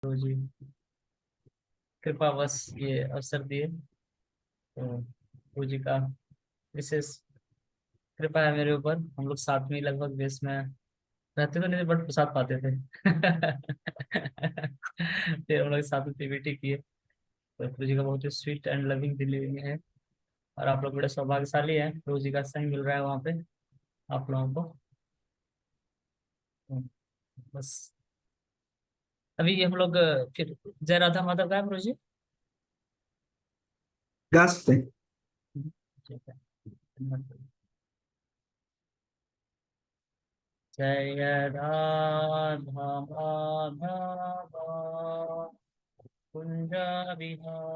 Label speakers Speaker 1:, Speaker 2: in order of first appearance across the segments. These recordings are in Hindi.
Speaker 1: तो जी, कृपा बस ये अवसर दिए, तो गुरु जी का विशेष कृपा है मेरे ऊपर। हम लोग साथ में ही लगभग देश में रहते तो नहीं थे, बट प्रसाद पाते थे। फिर हम लोग साथ में पीवीटी किए। तो गुरु जी का बहुत ही स्वीट एंड लविंग डिलीवरी है। और आप लोग बड़े सौभाग्यशाली हैं, गुरु जी का संग मिल रहा है वहाँ पे आप लोगों को। तो बस अभी हम लोग फिर जय राधा माधव का है गुरु जी।
Speaker 2: गास्ते।
Speaker 1: ठीक है। जय राधा माधव कुंज बिहारी,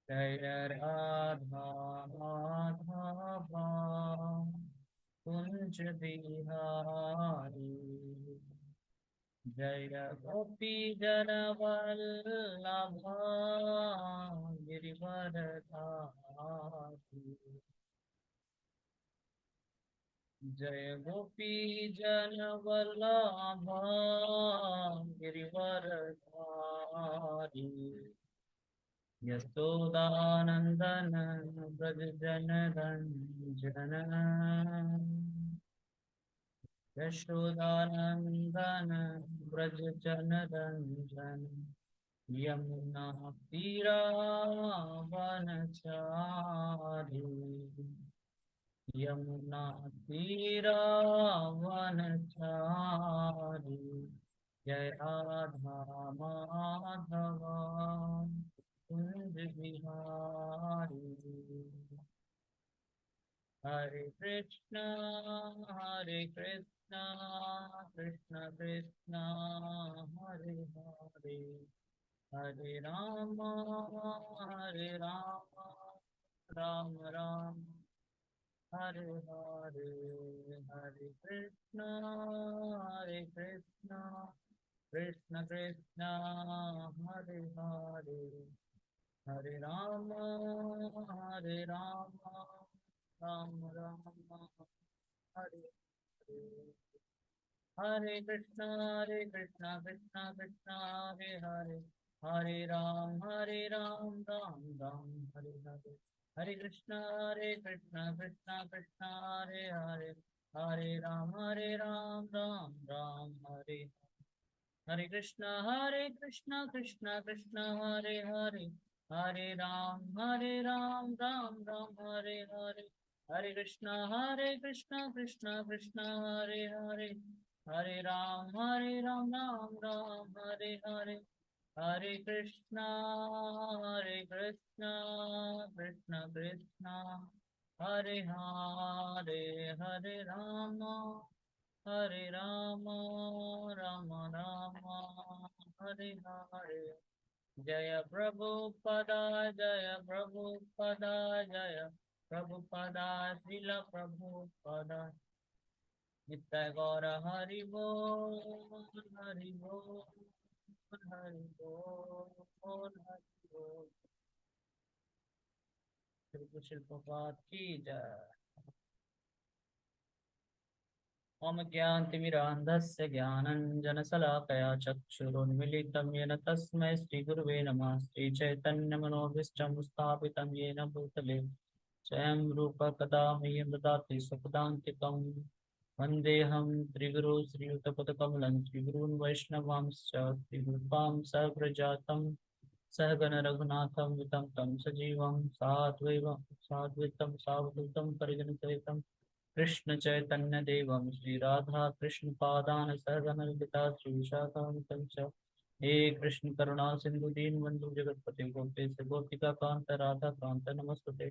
Speaker 1: जय राधा माधव कुंज बिहारी, जय गोपी जन वल्लभ गिरिवरधारी, जय गोपी जन वल्लभ गिरिवरधारी, यशोदानंदन ब्रज जन रंजन, यशोदानंदन ब्रज जन रंजन, यमुना तीरावनचारी, यमुना तीरावनचारी, जय राधा माधव कुंज बिहारी, हरे कृष्णा कृष्ण कृष्ण हरे हरे, हरे राम राम राम हरे हरे, हरे कृष्णा कृष्ण कृष्ण हरे हरे, हरे राम राम राम हरे हरे, हरे कृष्णा कृष्णा कृष्णा हरे हरे, हरे राम राम राम हरे हरे, हरे कृष्णा कृष्णा कृष्णा हरे हरे, हरे राम राम राम हरे, हरे कृष्णा कृष्णा कृष्णा हरे हरे, हरे राम राम राम हरे हरे, हरे कृष्णा कृष्णा कृष्णा हरे हरे, हरे राम राम राम हरे हरे, हरे कृष्णा कृष्णा कृष्णा हरे हरे, हरे राम राम राम हरे हरे, जय प्रभुपदा जय प्रभुपदा जय प्रभुपदा श्रील प्रभुपदा, नित्य गौर हरि बोल हरि बोल हरि बोल हरि बोल। श्री शिल्पपाद की जय। मम ज्ञानतिमिरान्धस्य ज्ञानञ्जनशलाकया चक्षुरुन्मीलितं येन तस्मै श्रीगुरुवे नमः। श्रीचैतन्यमनोभीष्टं स्थापितं येन भूतले स्वयं रूप कदा मह्यं ददाति सुखदान्तिकं। वन्देऽहं श्रीगुरु श्रीयुतपदकमलं श्रीगुरून् वैष्णवांश्च श्रीरूपां सप्रजातं सहगण रघुनाथं वितं तं सजीवं साद्वैतं सावधूतं परिजनसहितं कृष्ण चैतन्य देवं श्री राधा कृष्ण पादान सहगण ललिता श्री विशाखान्वितं च। हे कृष्ण करुणा सिंधु दीन बंधु जगतपति गोपेश गोपिका कांत राधा कांत नमस्ते।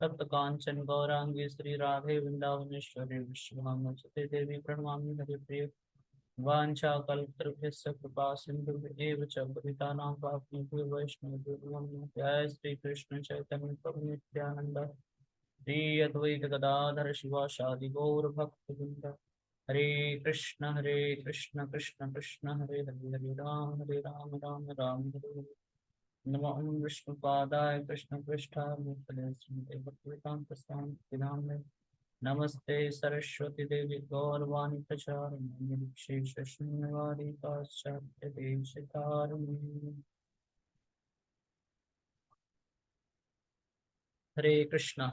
Speaker 1: तप्त कांचन गौरांगी श्री राधे वृंदावनेश्वरी विश्वभानुसुते देवी प्रणमामि हरिप्रिय। वाञ्छाकल्पतरुभ्यश्च कृपा सिन्धुभ्येव च पतितानां पावनेभ्यो वैष्णवेभ्यो नमो नमः। जय श्री कृष्ण चैतन्य प्रभु नित्यानंद श्री अद्वैत गदाधर शिवासादि गौर भक्तवृंद। हरे कृष्ण कृष्ण कृष्ण हरे हरे, हरे राम राम हरे हरे। नमः विष्णुपादाय कृष्ण पृष्ठाय भूतले श्रीमते भक्तिवेदांत स्वामी नाम नमस्ते सरस्वती देवी गौरवाणी प्रचारिणी विशेष शून्यवादी पाश्चात्य देशकारिणी। हरे कृष्णा।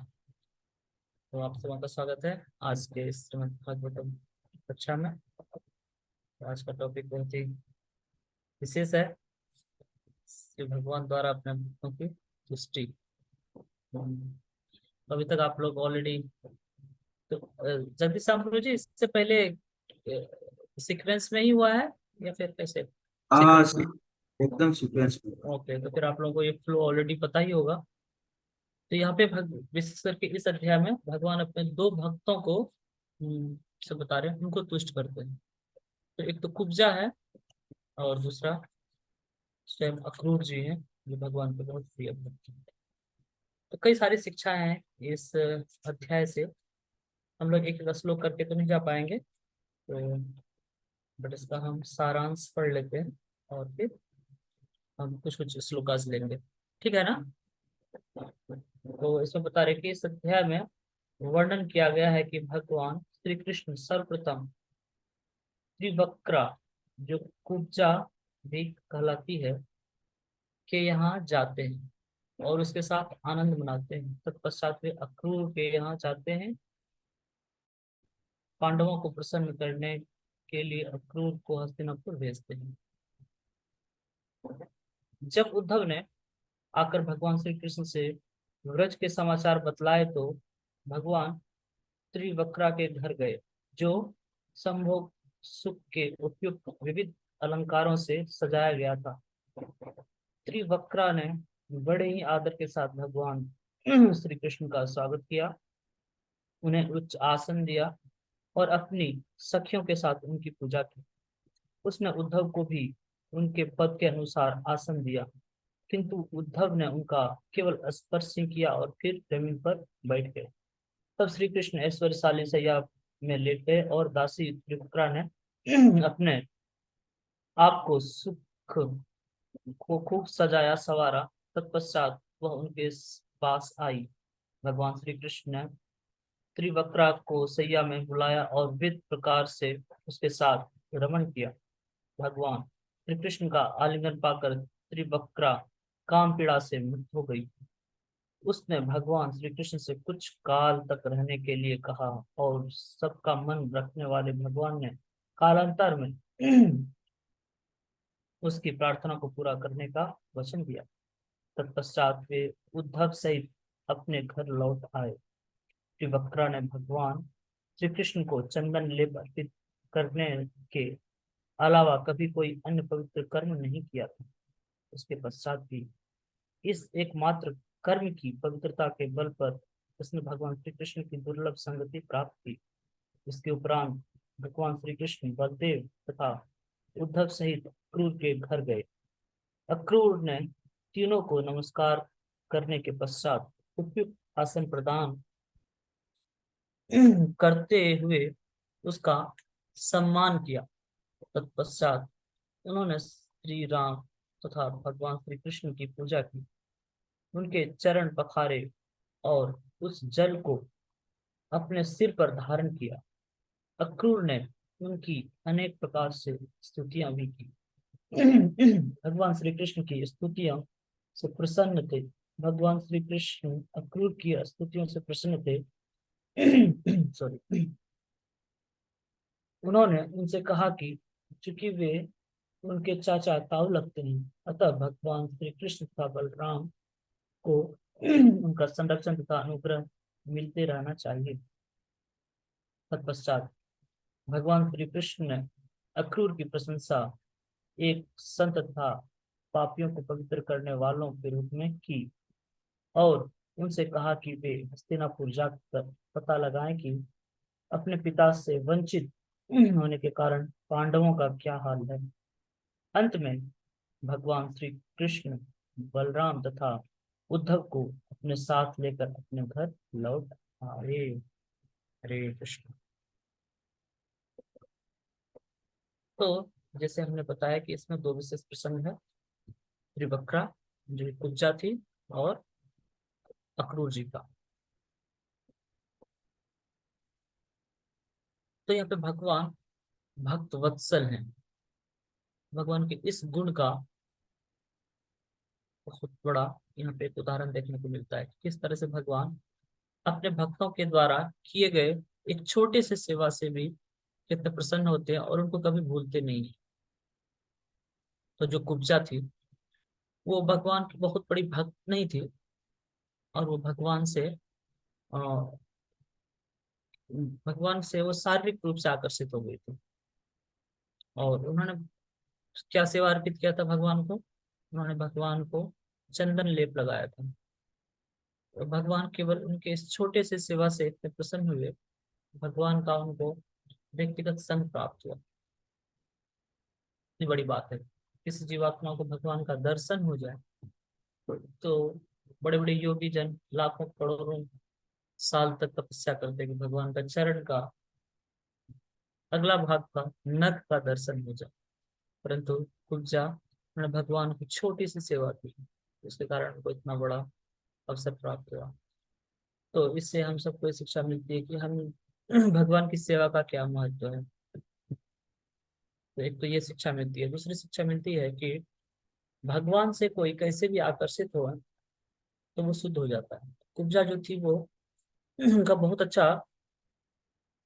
Speaker 1: तो आप सबका का स्वागत है आज के श्रीमद् भागवतम कक्षा में। तो आज का टॉपिक बहुत ही विशेष है, श्री भगवान द्वारा अपने भक्तों की तुष्टि। अभी तक आप लोग ऑलरेडी, तो जगदीश राम प्रभु जी, इससे पहले सीक्वेंस में ही हुआ है या फिर कैसे
Speaker 2: हाँ,
Speaker 1: सीक्वेंस में?
Speaker 2: एकदम सीक्वेंस में।
Speaker 1: ओके, तो फिर आप लोगों को ये फ्लो ऑलरेडी पता ही होगा। तो यहाँ पे विशेष करके इस अध्याय में भगवान अपने दो भक्तों को से बता रहे हैं, उनको तुष्ट करते हैं। तो एक तो कुब्जा है और दूसरा स्वयं अक्रूर जी हैं, जो भगवान के बहुत प्रिय भक्त हैं। तो कई सारी शिक्षाएं हैं इस अध्याय से। हम लोग एक एक श्लोक करके तो नहीं जा पाएंगे, तो बट इसका हम सारांश पढ़ लेते हैं और फिर हम कुछ कुछ श्लोकास लेंगे, ठीक है ना? तो इसमें बता रहे कि इस अध्याय में वर्णन किया गया है कि भगवान श्री कृष्ण सर्वप्रथम त्रिवक्रा, जो कुब्जा भी कहलाती है, के यहाँ जाते हैं और उसके साथ आनंद मनाते हैं। तत्पश्चात वे अक्रूर के यहाँ जाते हैं। पांडवों को प्रसन्न करने के लिए अक्रूर को हस्तिनापुर भेजते हैं। जब उद्धव ने आकर भगवान श्री कृष्ण से व्रज के समाचार बतलाए तो भगवान त्रिवक्रा के घर गए, जो संभोग सुख के उपयुक्त विविध अलंकारों से सजाया गया था। त्रिवक्रा ने बड़े ही आदर के साथ भगवान श्री कृष्ण का स्वागत किया, उन्हें उच्च आसन दिया और अपनी सखियों के साथ उनकी पूजा की। उसने उद्धव को भी उनके पद के अनुसार आसन दिया, किंतु उद्धव ने उनका केवल स्पर्श ही किया और फिर जमीन पर बैठ गए। तब श्री कृष्ण ऐश्वर्यशाली शैया में लेट गए और दासी त्रिपुरा ने अपने आप को सुख को खूब सजाया सवारा। तत्पश्चात वह उनके पास आई। भगवान श्री कृष्ण ने त्रिवक्रा को सैया में बुलाया और विविध प्रकार से उसके साथ रमण किया। भगवान श्री कृष्ण का आलिंगन पाकर त्रिवक्रा काम पीड़ा से मुक्त हो गई। उसने भगवान श्री कृष्ण से कुछ काल तक रहने के लिए कहा और सबका मन रखने वाले भगवान ने कालांतर में उसकी प्रार्थना को पूरा करने का वचन दिया। तत्पश्चात वे उद्धव सहित अपने घर लौट आए। त्रिवक्रा ने भगवान श्री कृष्ण को चंदन लेप अर्पित करने के अलावा कभी कोई अन्य पवित्र कर्म नहीं किया था। उसके पश्चात भी इस एकमात्र कर्म की पवित्रता के बल पर उसने भगवान श्री कृष्ण की दुर्लभ संगति प्राप्त की। इसके उपरांत भगवान श्री कृष्ण बलदेव तथा उद्धव सहित अक्रूर के घर गए। अक्रूर ने तीनों को नमस्कार करने के पश्चात उपयुक्त आसन प्रदान करते हुए उसका सम्मान किया। तत्पश्चात उन्होंने श्री राम तथा भगवान श्री कृष्ण की पूजा की, उनके चरण पखारे और उस जल को अपने सिर पर धारण किया। अक्रूर ने उनकी अनेक प्रकार से स्तुतियां भी की। भगवान श्री कृष्ण की स्तुतियों से प्रसन्न थे। भगवान श्री कृष्ण अक्रूर की स्तुतियों से प्रसन्न थे। सॉरी। उन्होंने उनसे कहा कि चूंकि वे उनके चाचा ताऊ लगते हैं, अतः भगवान श्री कृष्ण तथा बलराम को उनका संरक्षण तथा अनुग्रह मिलते रहना चाहिए। तत्पश्चात भगवान श्री कृष्ण ने अक्रूर की प्रशंसा एक संत तथा पापियों को पवित्र करने वालों के रूप में की और उनसे कहा कि वे हस्तिनापुर जाकर पता लगाएं कि अपने पिता से वंचित होने के कारण पांडवों का क्या हाल है। अंत में भगवान श्री कृष्ण बलराम तथा उद्धव को अपने साथ लेकर अपने घर लौट आए। हरे कृष्ण। तो जैसे हमने बताया कि इसमें दो विशेष प्रसंग है, त्रिवक्रा जो कुब्जा थी और अक्रूर जी का। तो यहाँ पे भगवान भक्त वत्सल हैं। भगवान के इस गुण का बहुत बड़ा यहाँ पे एक उदाहरण देखने को मिलता है, किस तरह से भगवान अपने भक्तों के द्वारा किए गए एक छोटे से सेवा से भी कितने प्रसन्न होते हैं और उनको कभी भूलते नहीं हैं। तो जो कुब्जा थी, वो भगवान की बहुत बड़ी भक्त नहीं थी, और वो भगवान से वो शारीरिक रूप से आकर्षित हो गई थी। और उन्होंने क्या सेवा अर्पित किया था भगवान को? उन्होंने भगवान को चंदन लेप लगाया था। और भगवान केवल उनके इस छोटे से सेवा से इतने प्रसन्न हुए, भगवान का उनको व्यक्तिगत संग प्राप्त हुआ। इतनी बड़ी बात है, किसी जीवात्मा को भगवान का दर्शन हो जाए तो बड़े बड़े योगी जन लाखों करोड़ों साल तक तपस्या करते हैं कि भगवान का चरण का अगला भाग का नख का दर्शन हो जाए। परंतु कुब्जा ने भगवान की छोटी सी सेवा की, उसके कारण उनको इतना बड़ा अवसर प्राप्त हुआ। तो इससे हम सबको ये शिक्षा मिलती है कि हम भगवान की सेवा का क्या महत्व है। तो एक तो ये शिक्षा मिलती है, दूसरी शिक्षा मिलती है कि भगवान से कोई कैसे भी आकर्षित हो तो वो शुद्ध हो जाता है। कुब्जा जो थी वो उनका बहुत अच्छा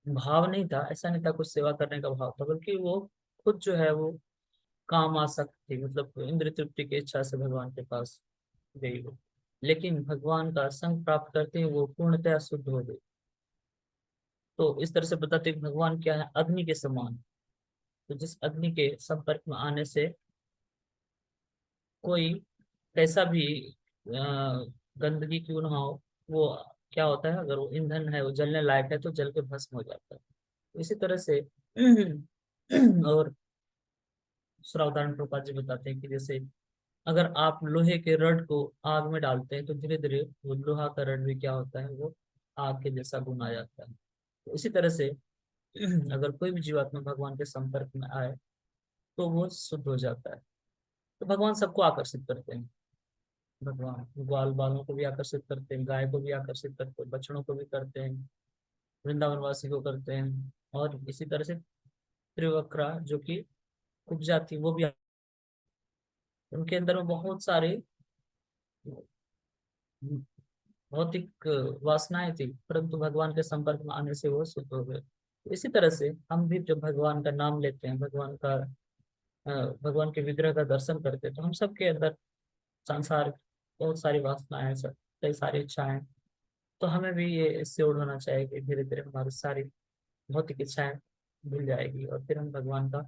Speaker 1: भाव नहीं था, ऐसा नहीं था कुछ सेवा करने का भाव था, बल्कि वो खुद जो है वो काम आ सकती थी, मतलब इंद्र तृप्ति की इच्छा से भगवान के पास गई वो। लेकिन भगवान का संग प्राप्त करते ही वो पूर्णतया शुद्ध हो गई। तो इस तरह से बताते हैं कि भगवान क्या है, अग्नि के समान। तो जिस अग्नि के संपर्क में आने से कोई कैसा भी गंदगी क्यों ना हो, वो क्या होता है, अगर वो ईंधन है, वो जलने लायक है तो जल के भस्म हो जाता है। इसी तरह से और दूसरा उदाहरण प्रभुपाद जी बताते हैं कि जैसे अगर आप लोहे के रड को आग में डालते हैं तो धीरे धीरे वो लोहा का रड भी क्या होता है, वो आग के जैसा गुण आ जाता है। तो इसी तरह से अगर कोई भी जीवात्मा भगवान के संपर्क में आए तो वो शुद्ध हो जाता है। तो भगवान सबको आकर्षित करते हैं। भगवान ग्वाल बालों को भी आकर्षित करते हैं, गाय को भी आकर्षित करते हैं, बछड़ों को भी करते हैं, वृंदावन वासी को करते हैं। और इसी तरह से त्रिवक्रा जो कि कुब्जा थी, वो भी उनके अंदर में बहुत सारे भौतिक वासनाएं थी, परंतु भगवान के संपर्क में आने से वो शुद्ध हो गए। इसी तरह से हम भी जब भगवान का नाम लेते हैं, भगवान के विग्रह का दर्शन करते हैं, तो हम सबके अंदर संसार बहुत सारी वासनाएं हैं, कई सारी इच्छाएं। तो हमें भी ये इससे होना चाहिए कि धीरे धीरे हमारी सारी भौतिक इच्छाएं भूल जाएगी और फिर हम भगवान का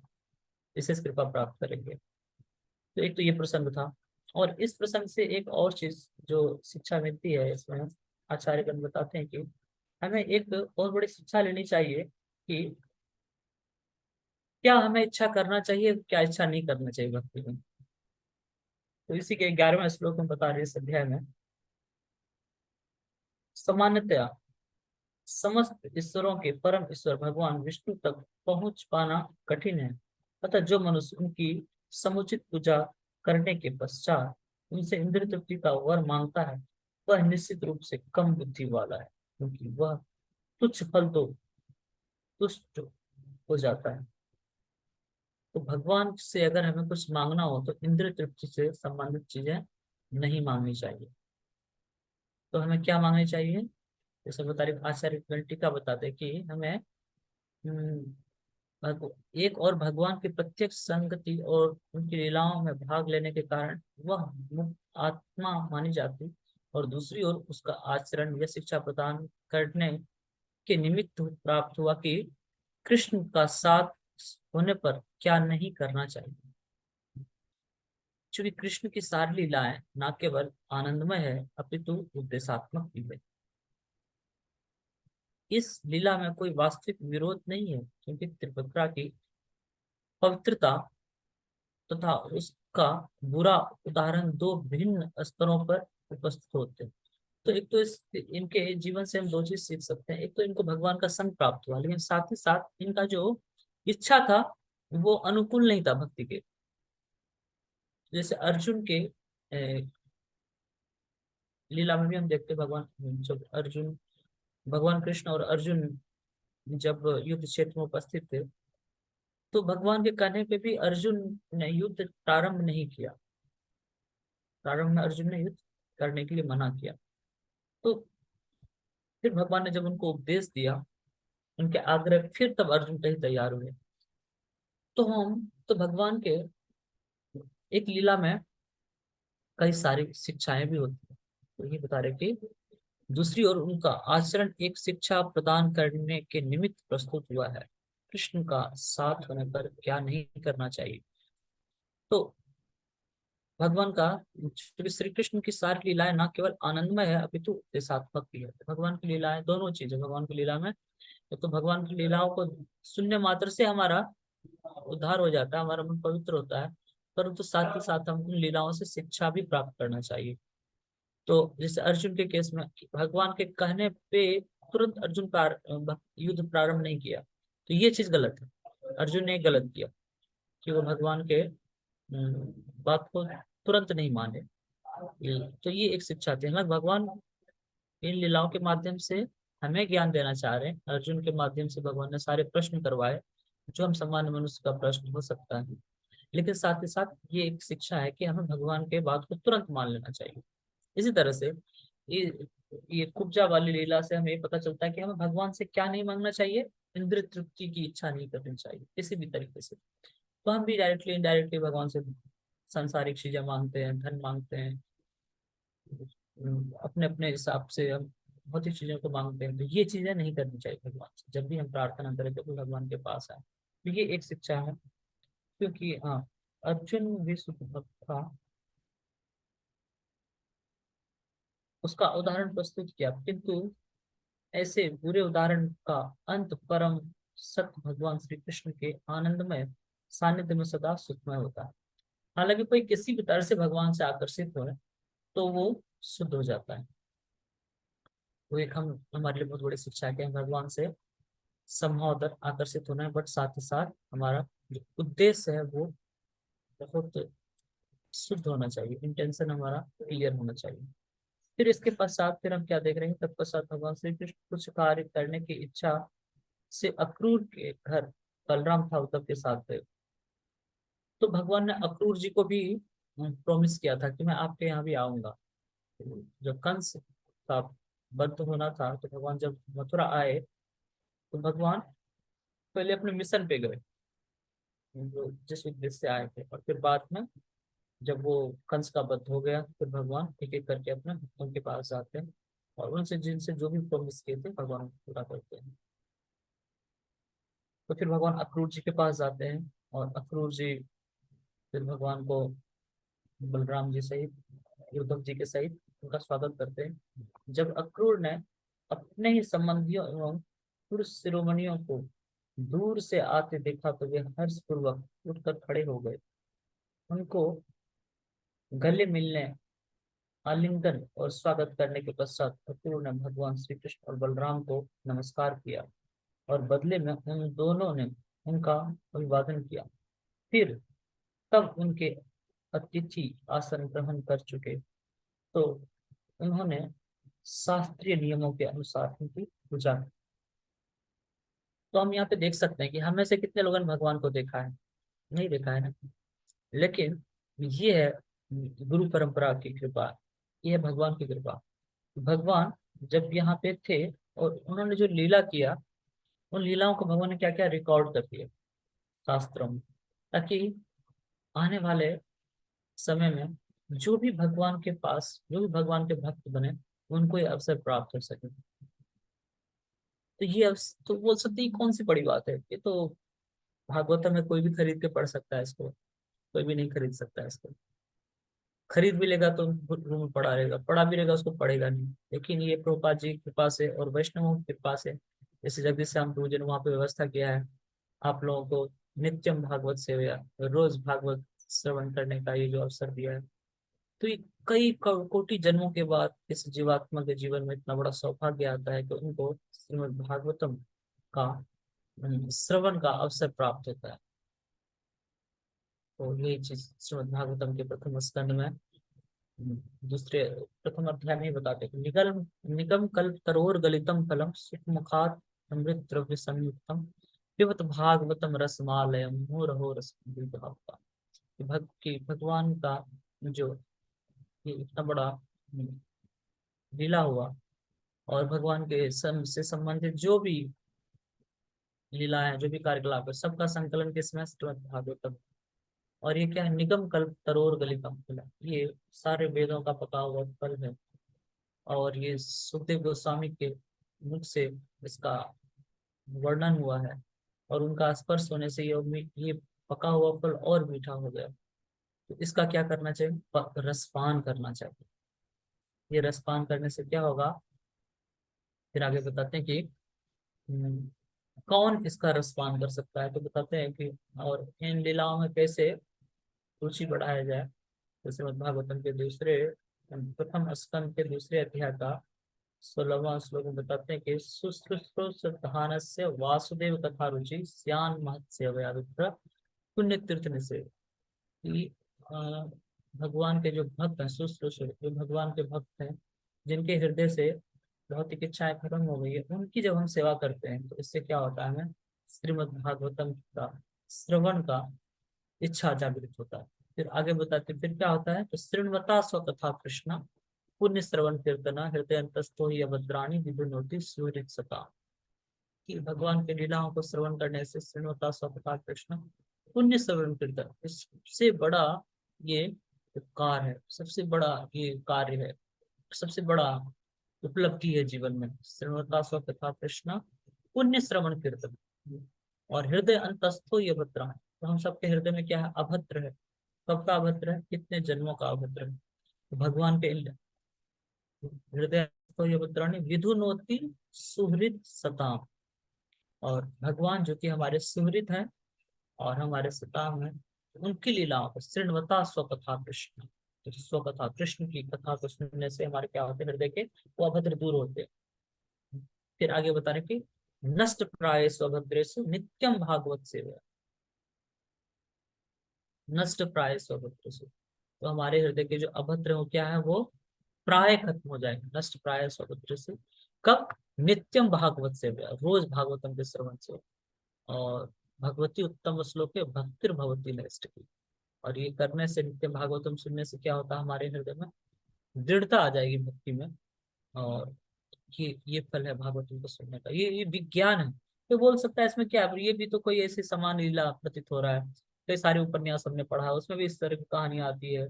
Speaker 1: विशेष कृपा प्राप्त करेंगे। तो एक तो ये प्रसंग था। और इस प्रसंग से एक और चीज जो शिक्षा मिलती है इसमें, आचार्यगण बताते हैं कि हमें एक बहुत बड़ी शिक्षा लेनी चाहिए कि क्या हमें इच्छा करना चाहिए, क्या इच्छा नहीं करना चाहिए भक्ति में। तो इसी के 11वें श्लोक में बता रहे हैं इस अध्याय में, सामान्यतया समस्त ईश्वरों के परम ईश्वर भगवान विष्णु तक पहुंच पाना कठिन है। अतः जो मनुष्य उनकी समुचित पूजा करने के पश्चात उनसे इंद्रिय तृप्ति का वर मांगता है, वह निश्चित रूप से कम बुद्धि वाला है, क्योंकि वह तुच्छ फल तो तुष्ट हो जाता है। तो भगवान से अगर हमें कुछ मांगना हो तो इंद्रिय तृप्ति से संबंधित चीजें नहीं मांगनी चाहिए। तो हमें क्या मांगनी चाहिए? जैसे बता रहे आचार्य घंटिका बताते हैं कि हमें हम्म, एक और भगवान की प्रत्यक्ष संगति और उनकी लीलाओं में भाग लेने के कारण वह मुक्त आत्मा मानी जाती, और दूसरी ओर उसका आचरण या शिक्षा प्रदान करने के निमित्त प्राप्त हुआ कि कृष्ण का साथ होने पर क्या नहीं करना चाहिए। क्योंकि कृष्ण की सारी लीलाएं न केवल आनंदमय है अपितु उपदेशात्मक भी है। इस लीला में कोई वास्तविक विरोध नहीं है, क्योंकि त्रिपुत्रा की पवित्रता तथा उसका बुरा उदाहरण दो भिन्न स्तरों पर उपस्थित होते हैं। तो एक तो इनके जीवन से हम दो चीज सीख सकते हैं। एक तो इनको भगवान का संग प्राप्त हुआ, लेकिन साथ ही साथ इनका जो इच्छा था वो अनुकूल नहीं था भक्ति के। जैसे अर्जुन के लीला में भी हम देखते हैं, भगवान जब अर्जुन भगवान कृष्ण और अर्जुन जब युद्ध क्षेत्र में उपस्थित थे, तो भगवान के कहने पे भी अर्जुन ने युद्ध प्रारंभ नहीं किया। प्रारंभ में अर्जुन ने युद्ध करने के लिए मना किया। तो फिर भगवान ने जब उनको उपदेश दिया, उनके आग्रह, फिर तब अर्जुन कहीं तैयार हुए। तो भगवान के एक लीला में कई सारी शिक्षाएं भी होती है। तो ये बता रहे कि दूसरी ओर उनका आचरण एक शिक्षा प्रदान करने के निमित्त प्रस्तुत हुआ है। कृष्ण का साथ होने पर क्या नहीं करना चाहिए। तो भगवान का, क्योंकि श्री कृष्ण की सारी लीलाएं ना केवल आनंदमय है अपितु देशात्मक भी है। तो भगवान की लीलाएं दोनों चीजें भगवान की लीला में, तो भगवान की लीलाओं को सुनने मात्र से हमारा उद्धार हो जाता है, हमारा मन पवित्र होता है, परंतु साथ ही साथ हम उन लीलाओं से शिक्षा भी प्राप्त करना चाहिए। तो जैसे अर्जुन के केस में भगवान के कहने पे तुरंत अर्जुन युद्ध प्रारंभ नहीं किया, तो ये चीज गलत है। अर्जुन ने गलत किया कि वो भगवान के बात को तुरंत नहीं माने। तो ये एक शिक्षा थी। हमें भगवान इन लीलाओं के माध्यम से हमें ज्ञान देना चाह रहे हैं। अर्जुन के माध्यम से भगवान ने सारे प्रश्न करवाए जो हम सामान्य मनुष्य का प्रश्न हो सकता है। लेकिन साथ ही साथ ये एक शिक्षा है कि हमें भगवान के बात को तुरंत मान लेना चाहिए। इसी तरह से ये कुब्जा वाली लीला से हमें पता चलता है कि हमें भगवान से क्या नहीं मांगना चाहिए, इंद्रिय तृप्ति की इच्छा नहीं करनी चाहिए किसी भी तरीके से। तो हम भी डायरेक्टली इनडायरेक्टली भगवान से सांसारिक चीजें मांगते हैं, धन मांगते हैं, अपने अपने हिसाब से हम बहुत ही चीजों को मांगते हैं। तो ये चीजें नहीं करनी चाहिए भगवान से। जब भी हम प्रार्थना करें तो भगवान के पास आए। तो ये एक शिक्षा है। क्योंकि हाँ, अर्जुन विश्व भक्त था, उसका उदाहरण प्रस्तुत किया, किंतु ऐसे बुरे उदाहरण का अंत परम सत्य भगवान श्री कृष्ण के आनंदमय सानिध्य में सदा सुखमय होता है। हालांकि कोई किसी भी तरह से भगवान से आकर्षित हो तो वो शुद्ध हो जाता है। वो एक हम हमारे लिए बहुत बड़ी शिक्षा है कि हम भगवान से समभाव आकर्षित होना है, बट साथ ही साथ हमारा जो उद्देश्य है वो बहुत शुद्ध होना चाहिए, इंटेंशन हमारा क्लियर होना चाहिए। फिर इसके पश्चात फिर हम क्या देख रहे हैं, तत्पश्चात भगवान श्री कृष्ण कुछ कार्य करने की इच्छा से अक्रूर के घर बलराम था उद्धव के साथ गए। तो भगवान ने अक्रूर जी को भी प्रॉमिस किया था कि मैं आपके यहाँ भी आऊंगा। जब कंस का वध होना था, तो भगवान जब मथुरा आए, तो भगवान पहले अपने मिशन पे गए, जो जिस उद्देश्य से आए थे, और फिर बाद में जब वो कंस का वध हो गया, फिर भगवान एक एक करके अपने भक्तों के पास जाते हैं और उनसे जिनसे जो भी प्रॉमिस किए थे भगवान उनको पूरा करते हैं। तो फिर भगवान अक्रूर जी के पास जाते हैं और अक्रूर जी फिर भगवान को बलराम जी सहित, उद्धव जी के सहित उनका स्वागत करते हैं। जब अक्रूर ने अपने ही संबंधियों एवं पुरुष शिरोमणियों को दूर से आते देखा, तो वे हर्षपूर्वक उठकर खड़े हो गए। उनको गले मिलने, आलिंगन और स्वागत करने के पश्चात अक्रूर ने भगवान श्री कृष्ण और बलराम को नमस्कार किया और बदले में उन दोनों ने उनका अभिवादन किया। फिर तब उनके अतिथि आसन ग्रहण कर चुके, तो उन्होंने शास्त्रीय नियमों के अनुसार उनकी पूजा की। तो हम यहाँ पे देख सकते हैं कि हम में से कितने लोगों ने भगवान को देखा है, नहीं देखा है ना। लेकिन ये है गुरु परंपरा की कृपा, ये है भगवान की कृपा। भगवान जब यहाँ पे थे और उन्होंने जो लीला किया, उन लीलाओं को भगवान ने क्या क्या रिकॉर्ड कर दिया शास्त्रों में, ताकि आने वाले समय में जो भी भगवान के पास, जो भी भगवान के भक्त बने, उनको ये अवसर प्राप्त हो सके। तो ये तो बोल सकते हैं कौन सी बड़ी बात है, ये तो भागवतम में कोई भी खरीद के पढ़ सकता है इसको, कोई भी नहीं खरीद सकता है इसको। खरीद भी लेगा तो रूम में पड़ा रहेगा, पड़ा भी रहेगा उसको पढ़ेगा नहीं। लेकिन ये प्रभुपाद जी की कृपा से और वैष्णवों की कृपा से, जैसे जगदीश श्याम प्रभु जी ने वहाँ पे व्यवस्था किया है आप लोगों को नित्यम भागवत सेवा, रोज भागवत श्रवण करने का ये जो अवसर दिया है, तो ये कई कोटि जन्मों के बाद इस जीवात्मा के जीवन में इतना बड़ा सौभाग्य आता है कि उनको श्रीमद् भागवतम का श्रवण का अवसर प्राप्त होता है। तो यही चीज श्रीमद् भागवतम के प्रथम स्कंद में दूसरे प्रथम अध्याय में ही बताते हैं कि निगम निगम कल्प तरोर गलितम फलम सुख मुखात अमृत द्रव्य संयुक्तम पिबत भागवतम रसमालयम मुहुरहो रस भावता। भक्ति भगवान का जो ये इतना बड़ा लीला हुआ, और भगवान के से संबंधित जो भी लीला है, जो भी कार्यकलाप है, सबका संकलन किसमें? श्रीमद् भागवतम। और ये क्या है? निगम कल्प तरोर गलितम फल, ये सारे वेदों का पका हुआ फल है। और ये सुखदेव गोस्वामी के मुख से इसका वर्णन हुआ है, और उनका स्पर्श होने से ये पका हुआ फल और मीठा हो गया। तो इसका क्या करना चाहिए? रसपान करना चाहिए। ये रसपान करने से क्या होगा? फिर आगे बताते हैं कि हम्म, कौन इसका रसपान कर सकता है। तो बताते हैं कि और इन लीलाओं में कैसे रुचि बढ़ाया जाए। तो श्रीमद् भागवतम के दूसरे प्रथम स्कंद के दूसरे अध्याय का 16वां श्लोक में बताते हैं कि सुश्रुष्टान से वासुदेव कथा रुचि स्यान महत्स्य पुण्य तीर्थ से, कि अ, भगवान के जो भक्त हैं, शुश्रूषु जो भगवान के भक्त हैं, जिनके हृदय से भौतिक इच्छाएं खत्म हो गई है, उनकी जब हम सेवा करते हैं तो इससे क्या होता है? हमें श्रीमद् भागवतम का श्रवण का इच्छा जागृत होता है। फिर आगे बताते हैं, फिर क्या होता है? तो श्रृण्वता स्वतथा कृष्ण पुण्य श्रवण कीर्तना हृदय अंतस्थो ही अभद्राणी विभिन्नोति सूरित सता, कि भगवान के लीलाओं को श्रवण करने से श्रृण्वता स्वतथा कृष्ण पुण्य श्रवण कीर्तन, इससे बड़ा ये उपकार है, सबसे बड़ा ये कार्य है, सबसे बड़ा उपलब्धि है जीवन में। श्रृण्वता स्वतथा कृष्ण पुण्य श्रवण कीर्तन। और हृदय अंतस्थो ये भद्रा, तो हम सबके हृदय में क्या है? अभद्र है। कब का अभद्र है? कितने जन्मों का अभद्र है। तो भगवान के हृदय तो ये भद्राणी विधुनोति सुहृद सताम, और भगवान जो कि हमारे सुहृद हैं और हमारे सताम हैं, उनकी लीलाओं को श्रृण्वता स्वकथा कृष्ण, तो स्वकथा कृष्ण की कथा को सुनने से हमारे क्या होते हैं? हृदय के वो अभद्र दूर होते हैं। फिर आगे बता रहे कि नष्ट प्राय स्वभद्रेषु नित्यम भागवत सेवा, नष्ट प्राय स्वभद्रेषु, तो हमारे हृदय के जो अभद्र हो क्या है? वो प्राय खत्म हो जाएगा। नष्ट प्राय स्वभद्रेषु कब? नित्यम भागवत सेवा, रोज भागवतम के श्रवण से। और भगवती उत्तम श्लोक है भक्तिर भगवती नष्ट की, और ये करने से, नित्य भागवतम सुनने से क्या होता है? हमारे हृदय में दृढ़ता आ जाएगी भक्ति में। और ये फल है भागवतम को सुनने का, ये विज्ञान है। तो बोल सकता है इसमें क्या है? ये भी तो कोई ऐसी समान लीला प्रतीत हो रहा है। कई सारे उपन्यास हमने पढ़ा है, उसमें भी इस तरह की कहानी आती है।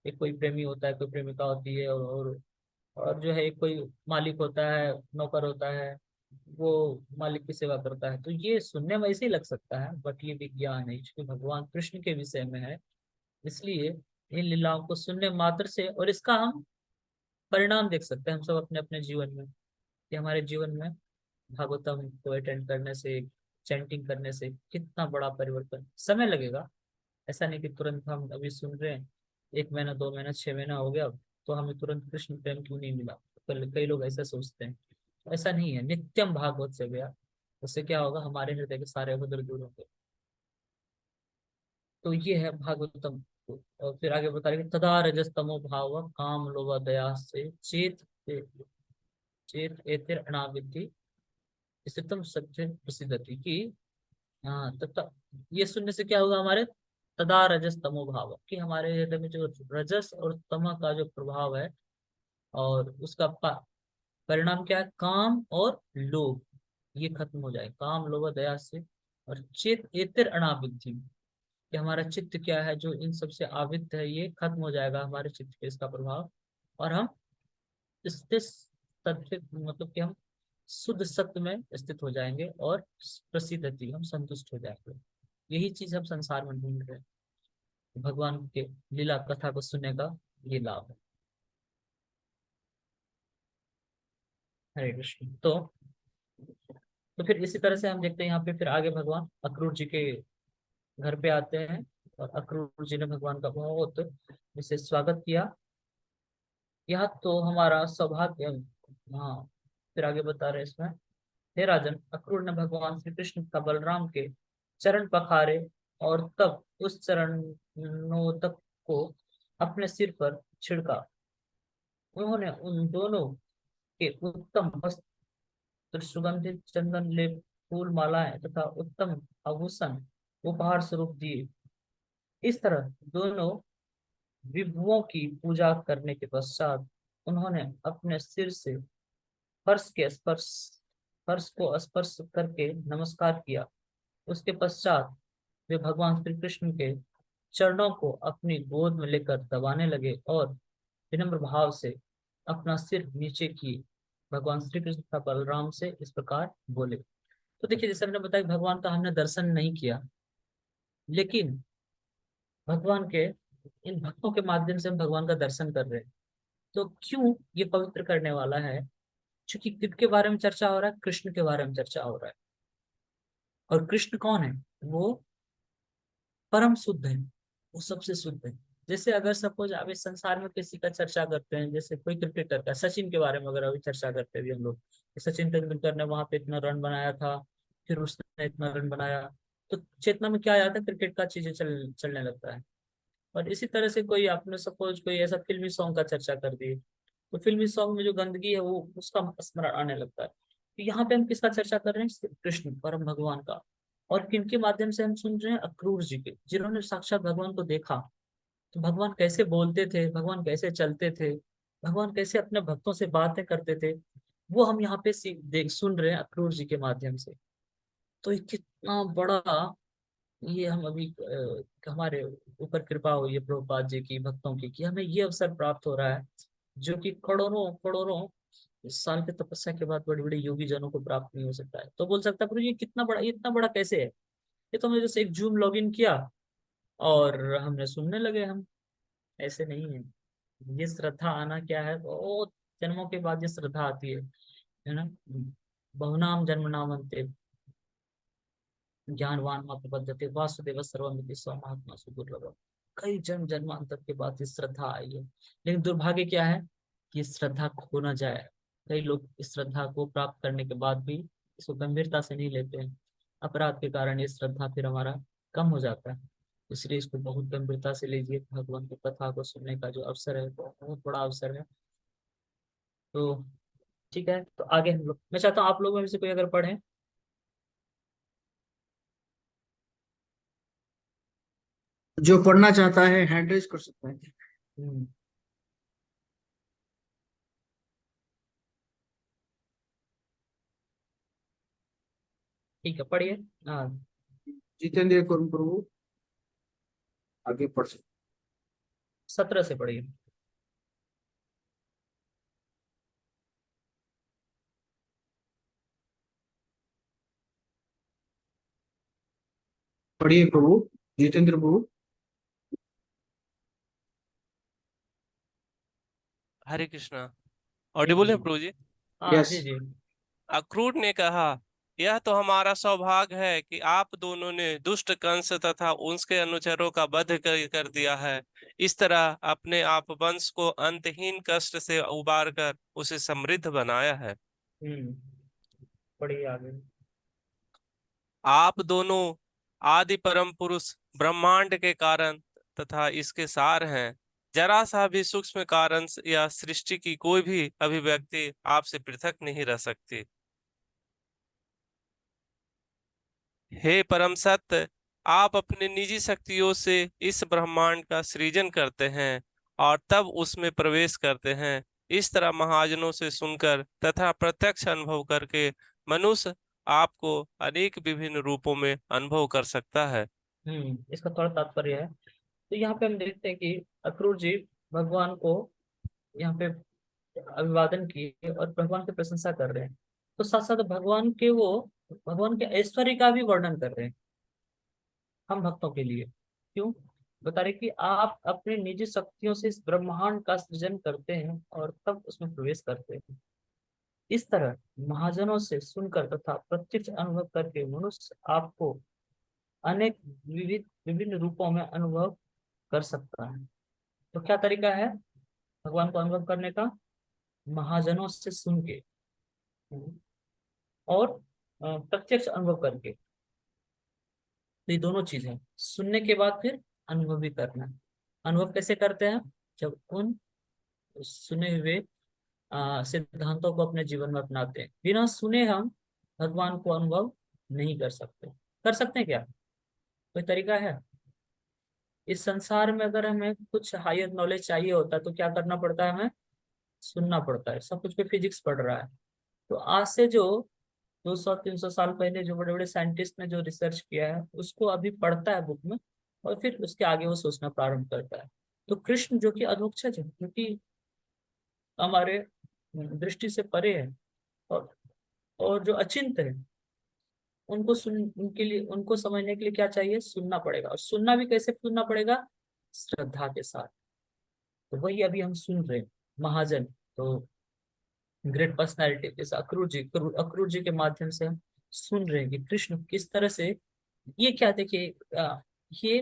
Speaker 1: एक कोई प्रेमी होता है, कोई प्रेमिका होती है, और जो है एक कोई मालिक होता है, नौकर होता है, वो मालिक की सेवा करता है। तो ये सुनने में ऐसे ही लग सकता है, बट ये विज्ञान है, क्योंकि भगवान कृष्ण के विषय में है। इसलिए इन लीलाओं को सुनने मात्र से, और इसका हम परिणाम देख सकते हैं हम सब अपने अपने जीवन में, कि हमारे जीवन में भागवतम को अटेंड करने से, चैंटिंग करने से कितना बड़ा परिवर्तन। समय लगेगा, ऐसा नहीं कि तुरंत हम अभी सुन रहे हैं, 1 महीना 2 महीना 6 महीना हो गया, तो हमें तुरंत कृष्ण प्रेम क्यों नहीं मिला? कई लोग ऐसा सोचते हैं। ऐसा नहीं है, नित्यम भागवत से गया, उससे क्या होगा? हमारे हृदय के सारे अभद्र दूर होंगे। तो ये है भागवतम। और फिर आगे बता रहे कि तदा रजस्तमो भाव काम लोभ दया से चेत एतिर अनाविद्धि स्थितम सत्य प्रसिद्धति की। हाँ, तथा ये सुनने से क्या होगा? हमारे तदा रजस तमो भाव, कि हमारे हृदय में जो रजस और तम का जो प्रभाव है, और उसका परिणाम क्या है? काम और लोभ, ये खत्म हो जाए, काम लोभ दया से। और चित एतिर अनाविद्धि, कि हमारा चित्त क्या है? जो इन सबसे आविद्ध है, ये खत्म हो जाएगा हमारे चित्त पे इसका प्रभाव। और हम स्थित तत्व, मतलब कि हम शुद्ध सत्य में स्थित हो जाएंगे, और प्रसिद्धति, हम संतुष्ट हो जाएंगे। यही चीज हम संसार में ढूंढ रहे हैं। भगवान के लीला कथा को सुनने का ये लाभ है। हरे कृष्ण। तो फिर इसी तरह से हम देखते हैं यहाँ पे, फिर आगे भगवान अक्रूर जी के घर पे आते हैं, और अक्रूर जी ने भगवान का बहुत विशेष स्वागत किया। यह तो हमारा सौभाग्य। हाँ, फिर आगे बता रहे हैं इसमें, हे राजन, अक्रूर ने भगवान श्री कृष्ण का बलराम के चरण पखारे, और तब उस चरणोदक को अपने सिर पर छिड़का। उन्होंने उन दोनों के उत्तम वस्त्र तो सुगंधित चंदन लेप, फूल मालाएं तथा उत्तम आभूषण उपहार स्वरूप दिए। इस तरह दोनों विभुओं की पूजा करने के पश्चात उन्होंने अपने सिर से फर्श के स्पर्श फर्श को स्पर्श करके नमस्कार किया। उसके पश्चात वे भगवान श्री कृष्ण के चरणों को अपनी गोद में लेकर दबाने लगे और विनम्र भाव से अपना सिर नीचे किए। भगवान श्री कृष्ण का बलराम से इस प्रकार बोले। तो देखिए, जैसे हमने बताया कि भगवान का हमने दर्शन नहीं किया, लेकिन भगवान के इन भक्तों के माध्यम से हम भगवान का दर्शन कर रहे हैं। तो क्यों ये पवित्र करने वाला है? क्योंकि किसके बारे में चर्चा हो रहा है? कृष्ण के बारे में चर्चा हो रहा है। और कृष्ण कौन है? वो परम शुद्ध है, वो सबसे शुद्ध है। जैसे अगर सपोज आप इस संसार में किसी का चर्चा करते हैं, जैसे कोई क्रिकेटर का, सचिन के बारे में अगर अभी चर्चा करते हैं हम लोग, कि सचिन तेंदुलकर ने वहां पे इतना रन बनाया था, फिर उसने इतना रन बनाया, तो चेतना में क्या आ जाता है? क्रिकेट का चीजें चलने लगता है। और इसी तरह से कोई आपने सपोज कोई ऐसा फिल्मी सॉन्ग का चर्चा कर दी, तो फिल्मी सॉन्ग में जो गंदगी है वो उसका स्मरण आने लगता है। तो यहाँ पे हम किसका चर्चा कर रहे हैं? श्री कृष्ण परम भगवान का। और किनके माध्यम से हम सुन रहे हैं? अक्रूर जी के, जिन्होंने साक्षात भगवान को देखा। तो भगवान कैसे बोलते थे, भगवान कैसे चलते थे, भगवान कैसे अपने भक्तों से बातें करते थे, वो हम यहाँ पे देख सुन रहे हैं अक्रूर जी के माध्यम से। तो ये कितना बड़ा, ये हम अभी हमारे ऊपर कृपा हुई है प्रभुपाद जी की, भक्तों की, कि हमें ये अवसर प्राप्त हो रहा है, जो कि करोड़ों करोड़ों साल की तपस्या के बाद बड़े बड़े योगी जनों को प्राप्त नहीं हो सकता है। तो बोल सकता है, प्रभु ये कितना बड़ा, ये इतना बड़ा कैसे है? ये तो हमने जैसे एक जूम लॉगिन किया और हमने सुनने लगे हम। ऐसे नहीं है। ये श्रद्धा आना क्या है? बहुत जन्मों के बाद ये श्रद्धा आती है ना। बहुनाम जन्म नाम अंते ज्ञानवान मात्र पद्धति वासुदेव सर्वमिति स्व महात्मा सुदुर्लभ। कई जन्म जन्मांतर के बाद ये श्रद्धा आई है। लेकिन दुर्भाग्य क्या है कि श्रद्धा खो ना जाए। कई लोग इस श्रद्धा को प्राप्त करने के बाद भी इसको गंभीरता से नहीं लेते हैं। अपराध के कारण ये श्रद्धा फिर हमारा कम हो जाता है। इसलिए इसको बहुत गंभीरता से लीजिए। भगवान की कथा को सुनने का जो अवसर है वो बहुत बड़ा अवसर है। तो ठीक है, तो आगे हम लोग, मैं चाहता हूँ आप लोगों में से कोई अगर पढ़े।
Speaker 2: जो पढ़ना चाहता है हैंड रेज कर सकता है।
Speaker 1: हम्म, ठीक है, पढ़िए। हाँ,
Speaker 2: जितेंद्र कौर प्रभु आगे पढ़ सकते।
Speaker 1: 17 से पढ़िए।
Speaker 2: पढ़िए प्रभु, जितेंद्र प्रभु।
Speaker 3: हरे कृष्णा।
Speaker 1: जी
Speaker 3: ऑडिबल है
Speaker 1: जी।
Speaker 3: प्रभु जी?
Speaker 1: हाँ
Speaker 2: यस।
Speaker 1: जी जी।
Speaker 3: अक्रूर ने कहा, यह तो हमारा सौभाग्य है कि आप दोनों ने दुष्ट कंस तथा उसके अनुचरों का वध कर दिया है। इस तरह अपने आप वंश को अंतहीन कष्ट से उबार कर उसे समृद्ध बनाया है।
Speaker 1: हम्म, पढ़िए आगे।
Speaker 3: आप दोनों आदि परम पुरुष ब्रह्मांड के कारण तथा इसके सार हैं। जरा सा भी सूक्ष्म कारण या सृष्टि की कोई भी अभिव्यक्ति आपसे पृथक नहीं रह सकती। हे परम सत्य, आप अपने निजी शक्तियों से इस ब्रह्मांड का सृजन करते हैं और तब उसमें प्रवेश करते हैं। इस तरह महाजनों से सुनकर तथा प्रत्यक्ष अनुभव करके मनुष्य आपको अनेक विभिन्न रूपों में अनुभव कर सकता है।
Speaker 1: इसका थोड़ा तात्पर्य है। तो यहाँ पे हम देखते हैं कि अक्रूर जी भगवान को यहाँ पे अभिवादन किए और भगवान की प्रशंसा कर रहे हैं। तो साथ साथ भगवान के ऐश्वर्य का भी वर्णन कर रहे हैं हम भक्तों के लिए। क्यों? बता रहे कि आप अपने निजी शक्तियों से इस ब्रह्मांड का सृजन करते हैं और तब उसमें प्रवेश करते हैं। इस तरह महाजनों से सुनकर तथा प्रत्यक्ष अनुभव करके मनुष्य आपको अनेक विविध विभिन्न रूपों में अनुभव कर सकता है। तो क्या तरीका है भगवान को अनुभव करने का? महाजनों से सुन के और प्रत्यक्ष अनुभव करके। तो ये दोनों चीजें, सुनने के बाद फिर अनुभव भी करना। अनुभव कैसे करते हैं? जब उन सुने हुए सिद्धांतों को अपने जीवन में अपनाते हैं। बिना सुने हम भगवान को अनुभव नहीं कर सकते। कर सकते हैं क्या? कोई तरीका है? इस संसार में अगर हमें कुछ हायर नॉलेज चाहिए होता है तो क्या करना पड़ता है? हमें सुनना पड़ता है। सब कुछ पे फिजिक्स पढ़ रहा है। तो आज से जो 200-300 साल पहले जो बड़े बड़े साइंटिस्ट ने जो रिसर्च किया है उसको अभी पढ़ता है बुक में, और फिर उसके आगे वो सोचना प्रारंभ करता है। तो कृष्ण जो कि अधोक्षज है, जो कि हमारे दृष्टि से परे है, और जो अचिंत है, उनको सुन उनके लिए उनको समझने के लिए क्या चाहिए? सुनना पड़ेगा। और सुनना भी कैसे सुनना पड़ेगा? श्रद्धा के साथ। तो वही अभी हम सुन रहे हैं। महाजन तो ग्रेट पर्सनैलिटी जैसे अक्रूर जी के माध्यम से हम सुन रहे हैं कि कृष्ण किस तरह से, ये क्या देखिए, ये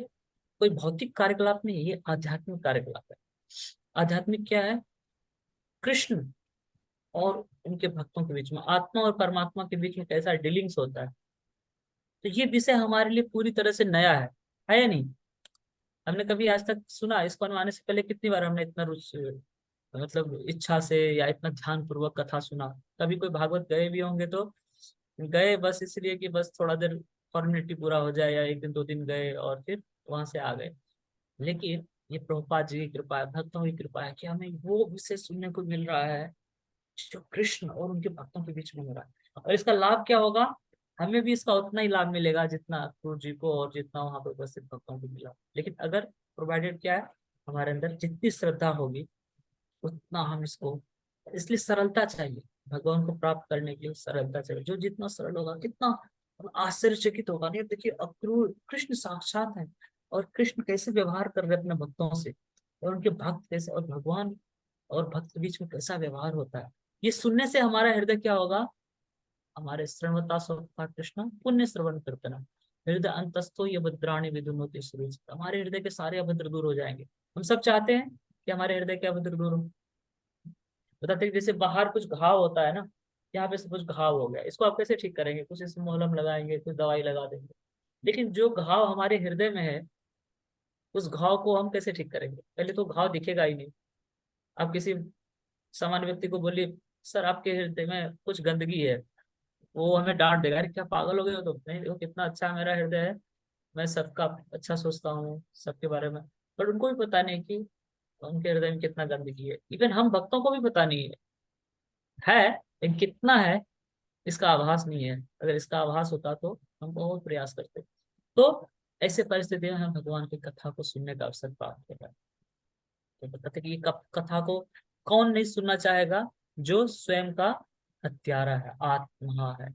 Speaker 1: कोई भौतिक कार्यकलाप नहीं है, ये आध्यात्मिक कार्यकलाप है। आध्यात्मिक क्या है? कृष्ण और उनके भक्तों के बीच में, आत्मा और परमात्मा के बीच में कैसा डीलिंग्स होता है। तो ये विषय हमारे लिए पूरी तरह से नया है या नहीं? हमने कभी आज तक सुना? इसको आने से पहले कितनी बार हमने इतना मतलब इच्छा से या इतना ध्यान पूर्वक कथा सुना? कभी कोई भागवत गए भी होंगे तो गए बस इसलिए कि बस थोड़ा देर फॉर्मेलिटी पूरा हो जाए, या एक दिन 2 दिन गए और फिर वहां से आ गए। लेकिन ये प्रभुपाद जी की कृपा है, भक्तों की कृपा है कि हमें वो विषय सुनने को मिल रहा है जो कृष्ण और उनके भक्तों के बीच में हो रहा है। और इसका लाभ क्या होगा? हमें भी इसका उतना ही लाभ मिलेगा जितना अक्रूर जी को और जितना वहां पर उपस्थित भक्तों को मिला। लेकिन अगर प्रोवाइडेड क्या है, हमारे अंदर जितनी श्रद्धा होगी उतना हम इसको, इसलिए सरलता चाहिए। भगवान को प्राप्त करने के लिए सरलता चाहिए। जो जितना सरल होगा कितना हम आश्चर्यचकित होगा। नहीं देखिए, अक्रूर कृष्ण साक्षात है, और कृष्ण कैसे व्यवहार कर रहे हैं अपने भक्तों से, और उनके भक्त कैसे, और भगवान और भक्त के बीच में कैसा व्यवहार होता है। ये सुनने से हमारा हृदय क्या होगा? हमारे श्रवणता स्वता कृष्ण पुण्य श्रवण कीर्तन हृदय अंतस्थो ये भद्राणी विदुनोति सुरुचि। हमारे हृदय के सारे अभद्र दूर हो जाएंगे। हम सब चाहते हैं कि हमारे हृदय के अभद्र दूर हो। बताते हैं जैसे बाहर कुछ घाव होता है ना, यहाँ पे से कुछ घाव हो गया, इसको आप कैसे ठीक करेंगे? कुछ इसमें मलहम लगाएंगे, कुछ दवाई लगा देंगे। लेकिन जो घाव हमारे हृदय में है, उस घाव को हम कैसे ठीक करेंगे? पहले तो घाव दिखेगा ही नहीं। आप किसी सामान्य व्यक्ति को बोलिए, सर आपके हृदय में कुछ गंदगी है, वो हमें डांट देगा, अरे क्या पागल हो गए हो? तो नहीं, देखो कितना अच्छा मेरा हृदय है, मैं सबका अच्छा सोचता हूँ सबके बारे में। पर उनको भी पता नहीं कि उनके हृदय में कितना गंदगी है। इवन हम भक्तों को भी पता नहीं है लेकिन कितना है इसका आभास नहीं है। अगर इसका आभास होता तो हम बहुत प्रयास करते। तो ऐसे परिस्थिति में हम भगवान की कथा को सुनने का अवसर प्राप्त कर रहे हैं। तो बताते कि ये कथा को कौन नहीं सुनना चाहेगा? जो स्वयं का हत्यारा है, आत्मा है।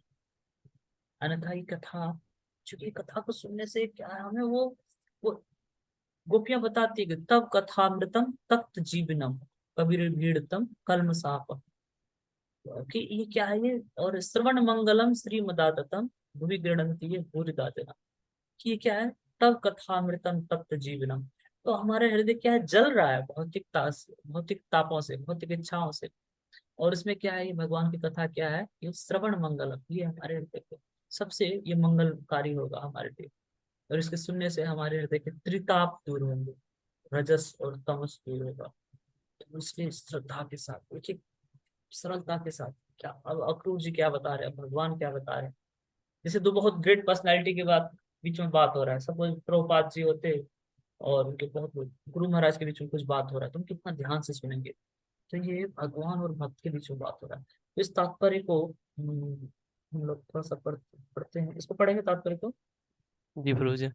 Speaker 1: अन्यथा ये कथा, चूंकि कथा को सुनने से क्या है, हमें वो गोपियां बताती है कि तब कथामृतम तप्त जीवनम कबीर भीड़तम कलम साप, कि ये क्या है ये, और श्रवण मंगलम श्रीमदाततम भुवि गृणंती ये भूरिदातना, कि ये क्या है? तब कथामृतम तप्त जीवनम। तो हमारा हृदय क्या है? जल रहा है भौतिकता से, भौतिक तापों से, भौतिक इच्छाओं से। और इसमें क्या है? ये भगवान की कथा क्या है? ये श्रवण मंगलम, ये हमारे हृदय को सबसे ये मंगलकारी होगा हमारे लिए। और इसके सुनने से हमारे हृदय के त्रिताप दूर होंगे, रजस और तमस दूर होगा। तो इसलिए श्रद्धा के साथ देखिए, सरलता के साथ। क्या अब अक्रूर जी क्या बता रहे हैं, भगवान क्या बता रहे हैं? जैसे दो बहुत ग्रेट पर्सनैलिटी के बात बीच में बात हो रहा है, सपोज प्रभुपाद जी होते और उनके बहुत गुरु महाराज के बीच में कुछ बात हो रहा है, तुम कितना ध्यान से सुनेंगे। तो ये भगवान और भक्त के बीच में बात हो रहा है। तो इस तात्पर्य को हम लोग थोड़ा सा पढ़ते हैं, इसको पढ़ेंगे तात्पर्य को।
Speaker 3: जी प्रभु जी।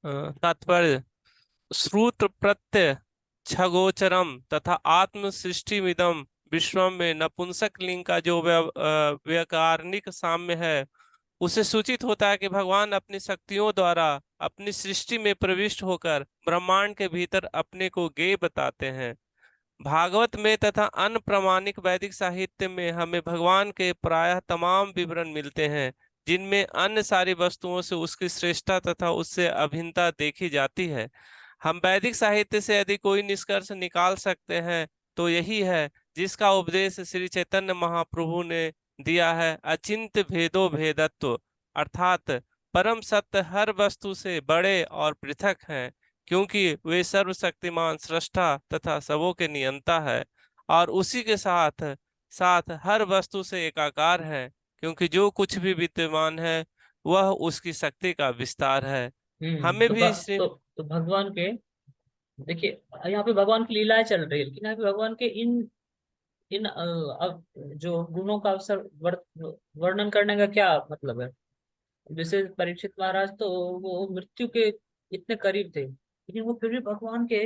Speaker 3: तात्पर्य: श्रुत प्रत्यय छगोचरम तथा आत्म सृष्टिमिदम विश्वम में नपुंसक लिंग का जो व्याकरणिक साम्य है, उसे सूचित होता है कि भगवान अपनी शक्तियों द्वारा अपनी सृष्टि में प्रविष्ट होकर ब्रह्मांड के भीतर अपने को गेय बताते हैं। भागवत में तथा अन्य प्रामाणिक वैदिक साहित्य में हमें भगवान के प्रायः तमाम विवरण मिलते हैं, जिनमें अन्य सारी वस्तुओं से उसकी श्रेष्ठता तथा उससे अभिन्नता देखी जाती है। हम वैदिक साहित्य से यदि कोई निष्कर्ष निकाल सकते हैं तो यही है, जिसका उपदेश श्री चैतन्य महाप्रभु ने दिया है: अचिंत्य भेदो भेदत्व, अर्थात परम सत्य हर वस्तु से बड़े और पृथक हैं, क्योंकि वे सर्वशक्तिमान सृष्टा तथा सबों के नियंता है। और उसी के साथ साथ हर वस्तु से एकाकार है, क्योंकि जो कुछ भी विद्यमान है वह उसकी शक्ति का विस्तार है। हमें
Speaker 1: तो
Speaker 3: भी श्री
Speaker 1: तो भगवान के, देखिए यहाँ पे भगवान की लीलाएं चल रही है, लेकिन यहाँ पे भगवान के इन इन अब जो गुणों का अवसर वर्णन करने का क्या मतलब है। जैसे परीक्षित महाराज तो वो मृत्यु के इतने करीब थे, लेकिन वो फिर भी भगवान के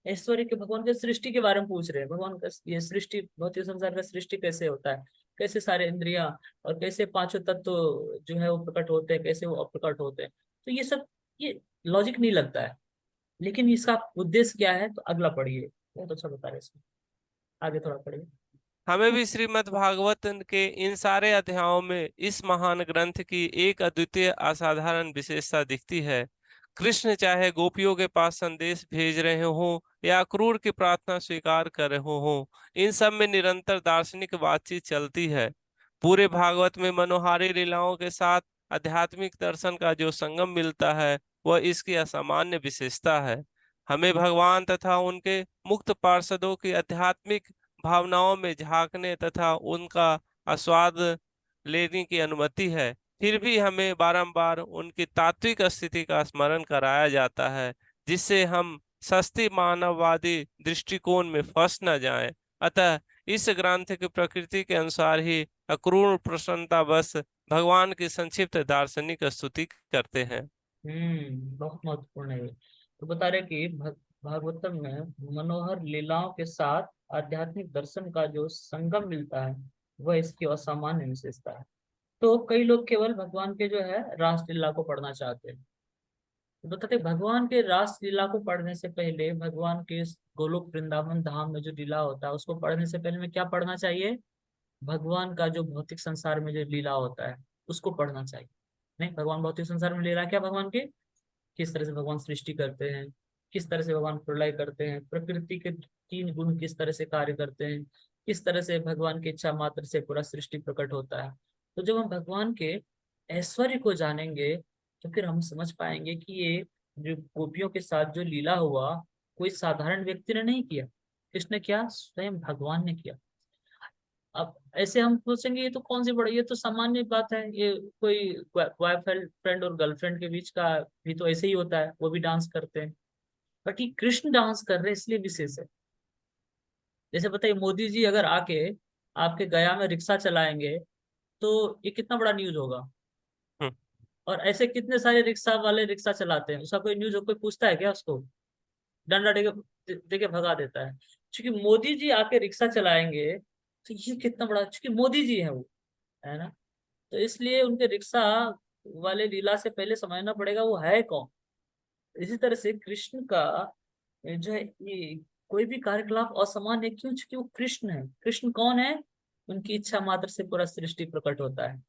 Speaker 1: ऐश्वर्य के, भगवान के सृष्टि के बारे में पूछ रहे हैं। भगवान का ये सृष्टि, भौतिक संसार का सृष्टि कैसे होता है, कैसे सारे इंद्रियां और कैसे पांचों तत्व जो है वो प्रकट होते हैं, कैसे वो अप्रकट होते हैं। तो ये सब, ये लॉजिक नहीं लगता है, लेकिन इसका उद्देश्य क्या है तो अगला पढ़िए, बहुत अच्छा बता रहे हैं इसमें, आगे थोड़ा पढ़िए।
Speaker 3: हमें भी श्रीमद् भागवत के इन सारे अध्यायों में इस महान ग्रंथ की एक अद्वितीय असाधारण विशेषता दिखती है। कृष्ण चाहे गोपियों के पास संदेश भेज रहे हों या क्रूर की प्रार्थना स्वीकार कर रहे हों, इन सब में निरंतर दार्शनिक बातचीत चलती है। पूरे भागवत में मनोहारी लीलाओं के साथ आध्यात्मिक दर्शन का जो संगम मिलता है वह इसकी असामान्य विशेषता है। हमें भगवान तथा उनके मुक्त पार्षदों की आध्यात्मिक भावनाओं में झांकने तथा उनका आस्वाद लेने की अनुमति है। फिर भी हमें बारंबार उनकी तात्विक स्थिति का स्मरण कराया जाता है, जिससे हम सस्ती मानववादी दृष्टिकोण में फंस न जाएं। अतः इस ग्रंथ की प्रकृति के अनुसार ही अक्रूर प्रसन्नता बस भगवान की संक्षिप्त दार्शनिक स्तुति करते हैं।
Speaker 1: बहुत महत्वपूर्ण है ये। तो बता रहे कि भागवतम में मनोहर लीलाओं के साथ आध्यात्मिक दर्शन का जो संगम मिलता है वह इसकी असामान्य विशेषता है। तो कई लोग केवल भगवान के जो है रासलीला को पढ़ना चाहते हैं। तो बताते हैं, भगवान के रासलीला को पढ़ने से पहले, भगवान के इस गोलोक वृंदावन धाम में जो लीला होता है उसको पढ़ने से पहले में क्या पढ़ना चाहिए, भगवान का जो भौतिक संसार में जो लीला होता है उसको पढ़ना चाहिए। नहीं, भगवान भौतिक संसार में लीला क्या भगवान के, किस तरह से भगवान सृष्टि करते हैं, किस तरह से भगवान प्रलय करते हैं, प्रकृति के तीन गुण किस तरह से कार्य करते हैं, किस तरह से भगवान की इच्छा मात्र से पूरा सृष्टि प्रकट होता है। तो जब हम भगवान के ऐश्वर्य को जानेंगे तो फिर हम समझ पाएंगे कि ये जो गोपियों के साथ जो लीला हुआ, कोई साधारण व्यक्ति ने नहीं किया, किसने किया, स्वयं भगवान ने किया। अब ऐसे हम सोचेंगे ये तो कौन सी बड़ी, ये तो सामान्य बात है, ये कोई बॉयफ्रेंड और गर्लफ्रेंड के बीच का भी तो ऐसे ही होता है, वो भी डांस करते हैं। बट ये कृष्ण डांस कर रहे हैं इसलिए विशेष है। जैसे बताइए, मोदी जी अगर आके आपके गया में रिक्शा चलाएंगे तो ये कितना बड़ा न्यूज होगा।
Speaker 3: हम्म।
Speaker 1: और ऐसे कितने सारे रिक्शा वाले रिक्शा चलाते हैं, उसका कोई न्यूज हो, कोई पूछता है क्या उसको, डंडा देके भगा देता है। क्योंकि मोदी जी आके रिक्शा चलाएंगे तो ये कितना बड़ा, क्योंकि मोदी जी है वो, है ना। तो इसलिए उनके रिक्शा वाले लीला से पहले समझना पड़ेगा वो है कौन। इसी तरह से कृष्ण का जो है ये कोई भी कार्यकलाप असामान्य है, क्यों, क्योंकि वो कृष्ण है। कृष्ण कौन है, उनकी इच्छा मात्र से पूरा सृष्टि प्रकट होता है।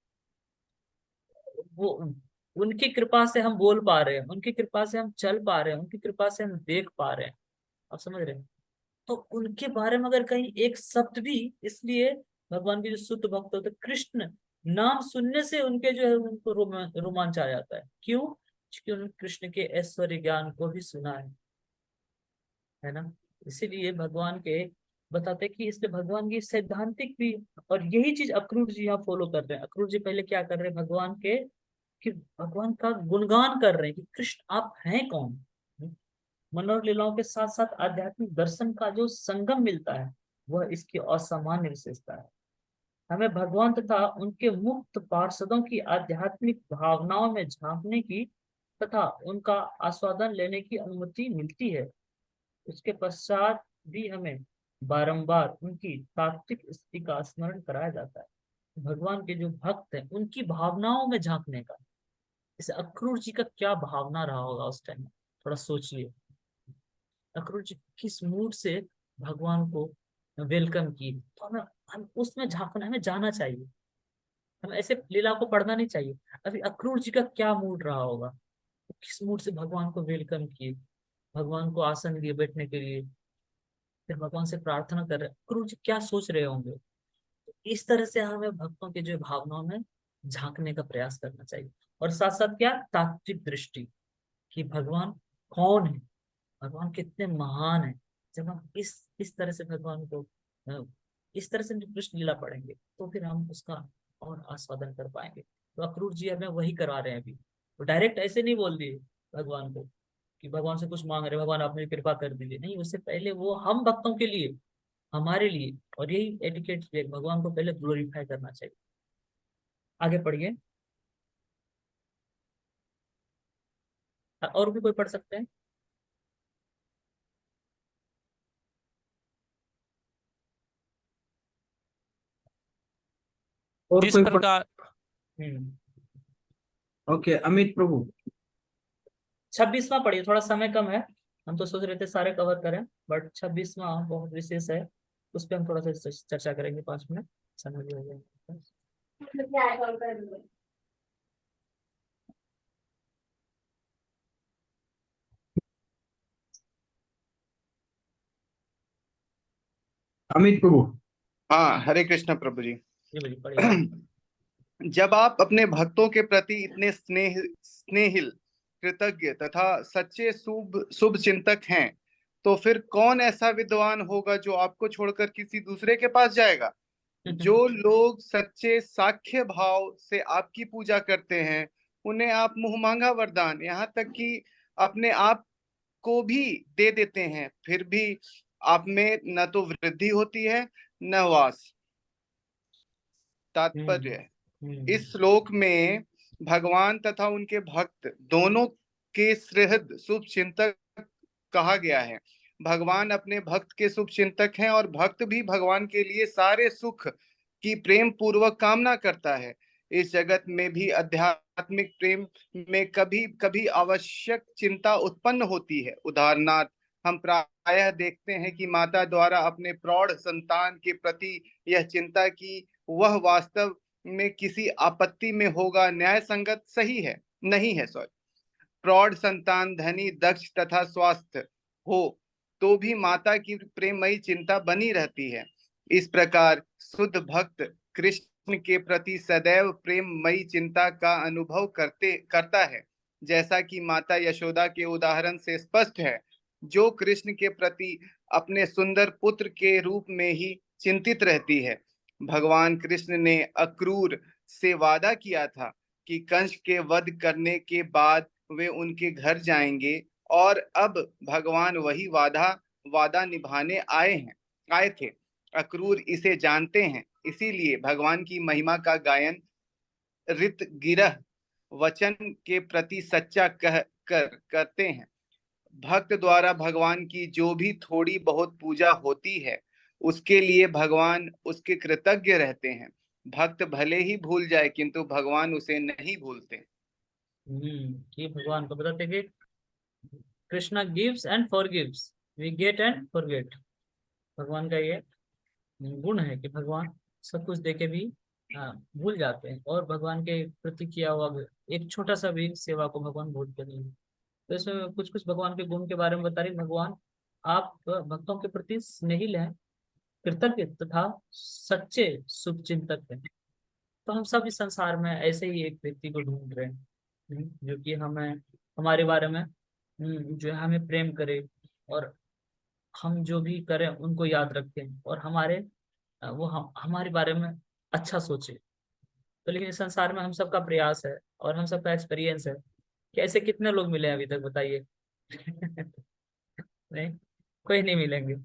Speaker 1: वो उनकी कृपा से हम बोल पा रहे हैं, उनकी कृपा से हम चल पा रहे हैं, उनकी कृपा से हम देख पा रहे हैं। आप समझ रहे हैं। तो उनके बारे में अगर कहीं एक शब्द भी, इसलिए भगवान के जो शुद्ध भक्त होते हैं, कृष्ण नाम सुनने से उनके जो है उनको रोमांच आ जाता है। क्यों, क्योंकि उन्होंने कृष्ण के ऐश्वर्य ज्ञान को भी सुना है ना। इसीलिए भगवान के बताते हैं कि इसलिए भगवान की सैद्धांतिक भी, और यही चीज अक्रूर जी यहाँ फॉलो कर रहे हैं। अक्रूर जी पहले क्या कर रहे हैं भगवान के, कि भगवान का गुणगान कर रहे हैं कि कृष्ण आप हैं कौन। मनोहर लीलाओं के साथ साथ आध्यात्मिक दर्शन का जो संगम मिलता है वह इसकी असामान्य विशेषता है। हमें भगवान तथा उनके मुक्त पार्षदों की आध्यात्मिक भावनाओं में झांकने की तथा उनका आस्वादन लेने की अनुमति मिलती है। उसके पश्चात भी हमें बारंबार उनकी तात्विक स्थिति का स्मरण कराया जाता है। भगवान के जो भक्त हैं उनकी भावनाओं में झांकने का, जैसे अक्रूर जी का क्या भावना रहा होगा उस टाइम, थोड़ा सोचिए। अक्रूर जी किस मूड से भगवान को वेलकम की, तो हम उसमें झांकना, हमें जाना चाहिए। हम ऐसे लीला को पढ़ना नहीं चाहिए। अभी अक्रूर जी का क्या मूड रहा होगा, वो किस मूड से भगवान को वेलकम किए, भगवान को आसन दिए बैठने के लिए, फिर भगवान से प्रार्थना कर रहे हैं, अक्रूर जी क्या सोच रहे होंगे। तो इस तरह से हमें भक्तों के जो भावनाओं में झांकने का प्रयास करना चाहिए। और साथ साथ क्या, तात्विक दृष्टि, कि भगवान कौन है, भगवान कितने महान है। जब हम इस तरह से भगवान को इस तरह से हम कृष्ण लीला पढ़ेंगे तो फिर हम उसका और आस्वादन कर पाएंगे। तो अक्रूर जी हमें वही करा रहे हैं अभी। तो डायरेक्ट ऐसे नहीं बोल दिए भगवान को कि भगवान से कुछ मांग रहे, भगवान आपने कृपा कर दीजिए, नहीं, उससे पहले वो हम भक्तों के लिए, हमारे लिए, और यही एटिकेट भगवान को पहले ग्लोरीफाई करना चाहिए। आगे पढ़िए। और भी कोई पढ़ सकते हैं?
Speaker 2: और
Speaker 3: जिस
Speaker 2: कोई पढ़।
Speaker 3: प्रकार
Speaker 1: हम्म।
Speaker 2: ओके, अमित प्रभु।
Speaker 1: 26वां पढ़िए, थोड़ा समय कम है, हम तो सोच रहे थे सारे कवर करें, बट 26वां बहुत विशेष है, उस पर हम थोड़ा सा चर्चा करेंगे, 5 मिनट समय भी हो जाएगा।
Speaker 2: अमित प्रभु।
Speaker 4: हाँ, हरे कृष्ण प्रभु जी।
Speaker 1: ये बोलिए, पढ़िए आप।
Speaker 4: जब आप अपने भक्तों के प्रति इतने स्नेहिल, कृतज्ञ तथा सच्चे शुभ शुभ चिंतक हैं, तो फिर कौन ऐसा विद्वान होगा जो आपको छोड़कर किसी दूसरे के पास जाएगा? जो लोग सच्चे साख्य भाव से आपकी पूजा करते हैं, उन्हें आप मुंहमांगा वरदान, यहाँ तक कि अपने आप को भी दे देते हैं, फिर भी आप में न तो वृद्धि होती है न वास। तात्पर्य, इस श्लोक में भगवान तथा उनके भक्त दोनों के सुहृद शुभ चिंतक कहा गया है। भगवान अपने भक्त के शुभ चिंतक हैं और भक्त भी भगवान के लिए सारे सुख की प्रेम पूर्वक कामना करता है। इस जगत में भी आध्यात्मिक प्रेम में कभी कभी आवश्यक चिंता उत्पन्न होती है। उदाहरणार्थ, हम प्रायः देखते हैं कि माता द्वारा अपने प्रौढ़ संतान के प्रति यह चिंता की वह वास्तव में किसी आपत्ति में होगा न्याय संगत सही है नहीं है। प्रौढ़ संतान धनी, दक्ष तथा स्वस्थ हो तो भी माता की प्रेममयी चिंता बनी रहती है। इस प्रकार शुद्ध भक्त कृष्ण के प्रति सदैव प्रेममयी चिंता का अनुभव करता है, जैसा कि माता यशोदा के उदाहरण से स्पष्ट है, जो कृष्ण के प्रति अपने सुंदर पुत्र के रूप में ही चिंतित रहती है। भगवान कृष्ण ने अक्रूर से वादा किया था कि कंस के वध करने के बाद वे उनके घर जाएंगे, और अब भगवान वही वादा निभाने आए थे। अक्रूर इसे जानते हैं, इसीलिए भगवान की महिमा का गायन ऋत गिरह वचन के प्रति सच्चा करते हैं। भक्त द्वारा भगवान की जो भी थोड़ी बहुत पूजा होती है, उसके लिए भगवान उसके कृतज्ञ रहते हैं। भक्त भले ही भूल जाए, किंतु भगवान उसे नहीं भूलते।
Speaker 1: ये भगवान को बताते कि Krishna gives and forgives, we get and forget. भगवान का ये गुण है कि भगवान सब कुछ देके भी भूल जाते हैं, और भगवान के प्रति किया हुआ एक छोटा सा भी सेवा को भगवान भूलते नहीं। तो इसमें कुछ कुछ भगवान के गुण के बारे में बता रही। भगवान आप भक्तों के प्रति स्नेहिल हैं, कृतज्ञ तथा सच्चे शुभ चिंतक हैं। तो हम सब इस संसार में ऐसे ही एक व्यक्ति को ढूंढ रहे हैं, जो कि हमें, हमारे बारे में, जो है हमें प्रेम करे, और हम जो भी करें उनको याद रखें, और वो हमारे बारे में अच्छा सोचे। तो लेकिन इस संसार में हम सबका प्रयास है और हम सबका एक्सपीरियंस है कि ऐसे कितने लोग मिले हैं अभी तक, बताइए? नहीं, कोई नहीं मिलेंगे।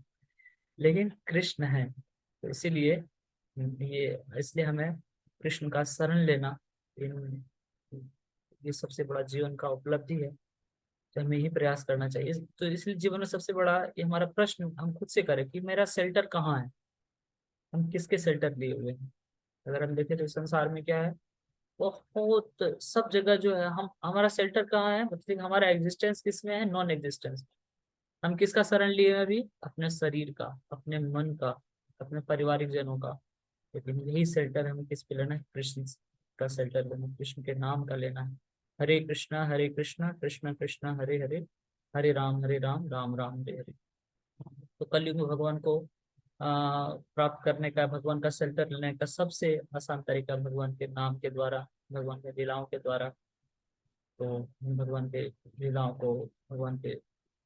Speaker 1: लेकिन कृष्ण है, तो इसीलिए इसलिए हमें कृष्ण का शरण लेना, ये सबसे बड़ा जीवन का उपलब्धि है। तो हमें ही प्रयास करना चाहिए। तो इसलिए जीवन में सबसे बड़ा ये हमारा प्रश्न हम खुद से करें कि मेरा शेल्टर कहाँ है, हम किसके शेल्टर लिए हुए हैं। अगर हम देखें तो संसार में क्या है, बहुत सब जगह जो है, हम हमारा शेल्टर कहाँ है, मतलब हमारा एग्जिस्टेंस किसमें है, नॉन एग्जिस्टेंस। हम किसका शरण लिए हैं अभी, अपने शरीर का, अपने मन का, अपने पारिवारिक जनों का। लेकिन यही शेल्टर हमें किस पे लेना है, कृष्ण का शेल्टर लेना, कृष्ण के नाम का लेना है। हरे कृष्णा कृष्ण कृष्ण हरे हरे, हरे राम राम राम हरे हरे। तो कलयुग में भगवान को प्राप्त करने का, भगवान का शेल्टर लेने का सबसे आसान तरीका भगवान के नाम के द्वारा, भगवान के लीलाओं के द्वारा। तो हम भगवान के लीलाओं को, भगवान के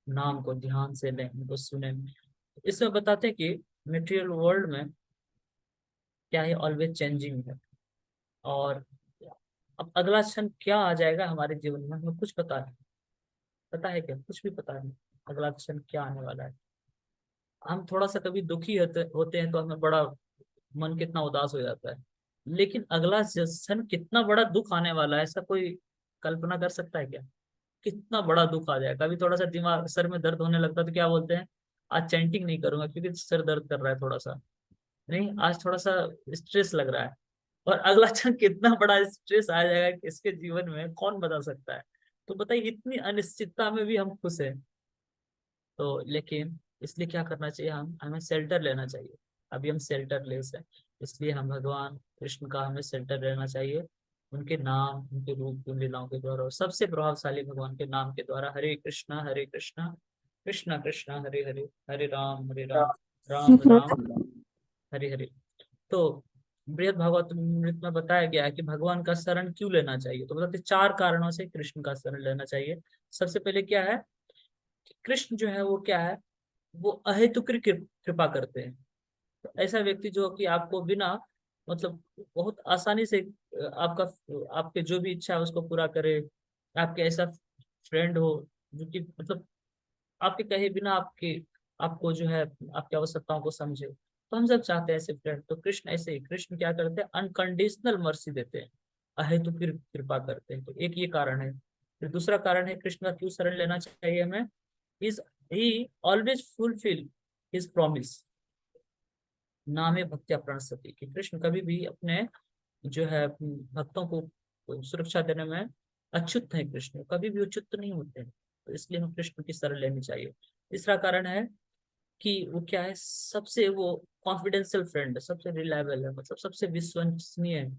Speaker 1: नाम को ध्यान से लें, उनको सुने। इसमें बताते हैं कि मेटेरियल वर्ल्ड में क्या है, ऑलवेज चेंजिंग है। और अब अगला क्षण क्या आ जाएगा हमारे जीवन में हमें कुछ पता नहीं। पता है क्या? कुछ भी पता नहीं अगला क्षण क्या आने वाला है। हम थोड़ा सा कभी दुखी होते हैं तो हमें बड़ा मन कितना उदास हो जाता है, लेकिन अगला क्षण कितना बड़ा दुख आने वाला है ऐसा कोई कल्पना कर सकता है क्या? कितना बड़ा दुख आ जाएगा। अभी थोड़ा सा दिमाग सर में दर्द होने लगता है तो क्या बोलते हैं, आज चैंटिंग नहीं करूंगा क्योंकि सर दर्द कर रहा है थोड़ा सा, नहीं आज थोड़ा सा स्ट्रेस लग रहा है। और अगला क्षण कितना बड़ा स्ट्रेस आ जाएगा कि इसके जीवन में कौन बता सकता है। तो बताइए इतनी अनिश्चितता में भी हम खुश हैं। तो लेकिन इसलिए क्या करना चाहिए, हमें शेल्टर लेना चाहिए। अभी हम शेल्टर लेस हैं, इसलिए हम भगवान कृष्ण का हमें शेल्टर लेना चाहिए। उनके नाम, उनके रूप, उन लीलाओं के द्वारा, और सबसे प्रभावशाली भगवान के नाम के द्वारा। हरे कृष्णा कृष्णा कृष्णा हरे हरे, हरे राम राम राम हरे हरे। तो बृहद भागवतमृत में बताया गया है कि भगवान का शरण क्यों लेना चाहिए। तो बताते 4 कारणों से कृष्ण का शरण लेना चाहिए। सबसे पहले क्या है कि कृष्ण जो है वो क्या है, वो अहेतुक कृपा करते हैं। तो ऐसा व्यक्ति जो कि आपको बिना मतलब बहुत आसानी से आपका आपके जो भी इच्छा है उसको पूरा करे। आपके ऐसा फ्रेंड हो जो कि मतलब आपके कहे बिना आपको जो है आपकी आवश्यकताओं को समझे। तो हम सब चाहते हैं ऐसे फ्रेंड। तो कृष्ण ऐसे ही, कृष्ण क्या करते हैं, अनकंडीशनल मर्सी देते हैं, अहेतुक कृपा करते हैं। तो एक ये कारण है। फिर दूसरा कारण है कृष्ण का क्यों शरण लेना चाहिए हमें, is he always fulfil his promise. नामे भक्त्या प्रणश्यति, कि कृष्ण कभी भी अपने जो है भक्तों को सुरक्षा देने में अच्युत है। कृष्ण कभी भी अच्युत नहीं होते हैं। तो इसलिए हमें कृष्ण की शरण लेनी चाहिए। तीसरा कारण है कि वो क्या है, सबसे वो कॉन्फिडेंशियल फ्रेंड है, सबसे रिलायबल है, मतलब सबसे विश्वसनीय है।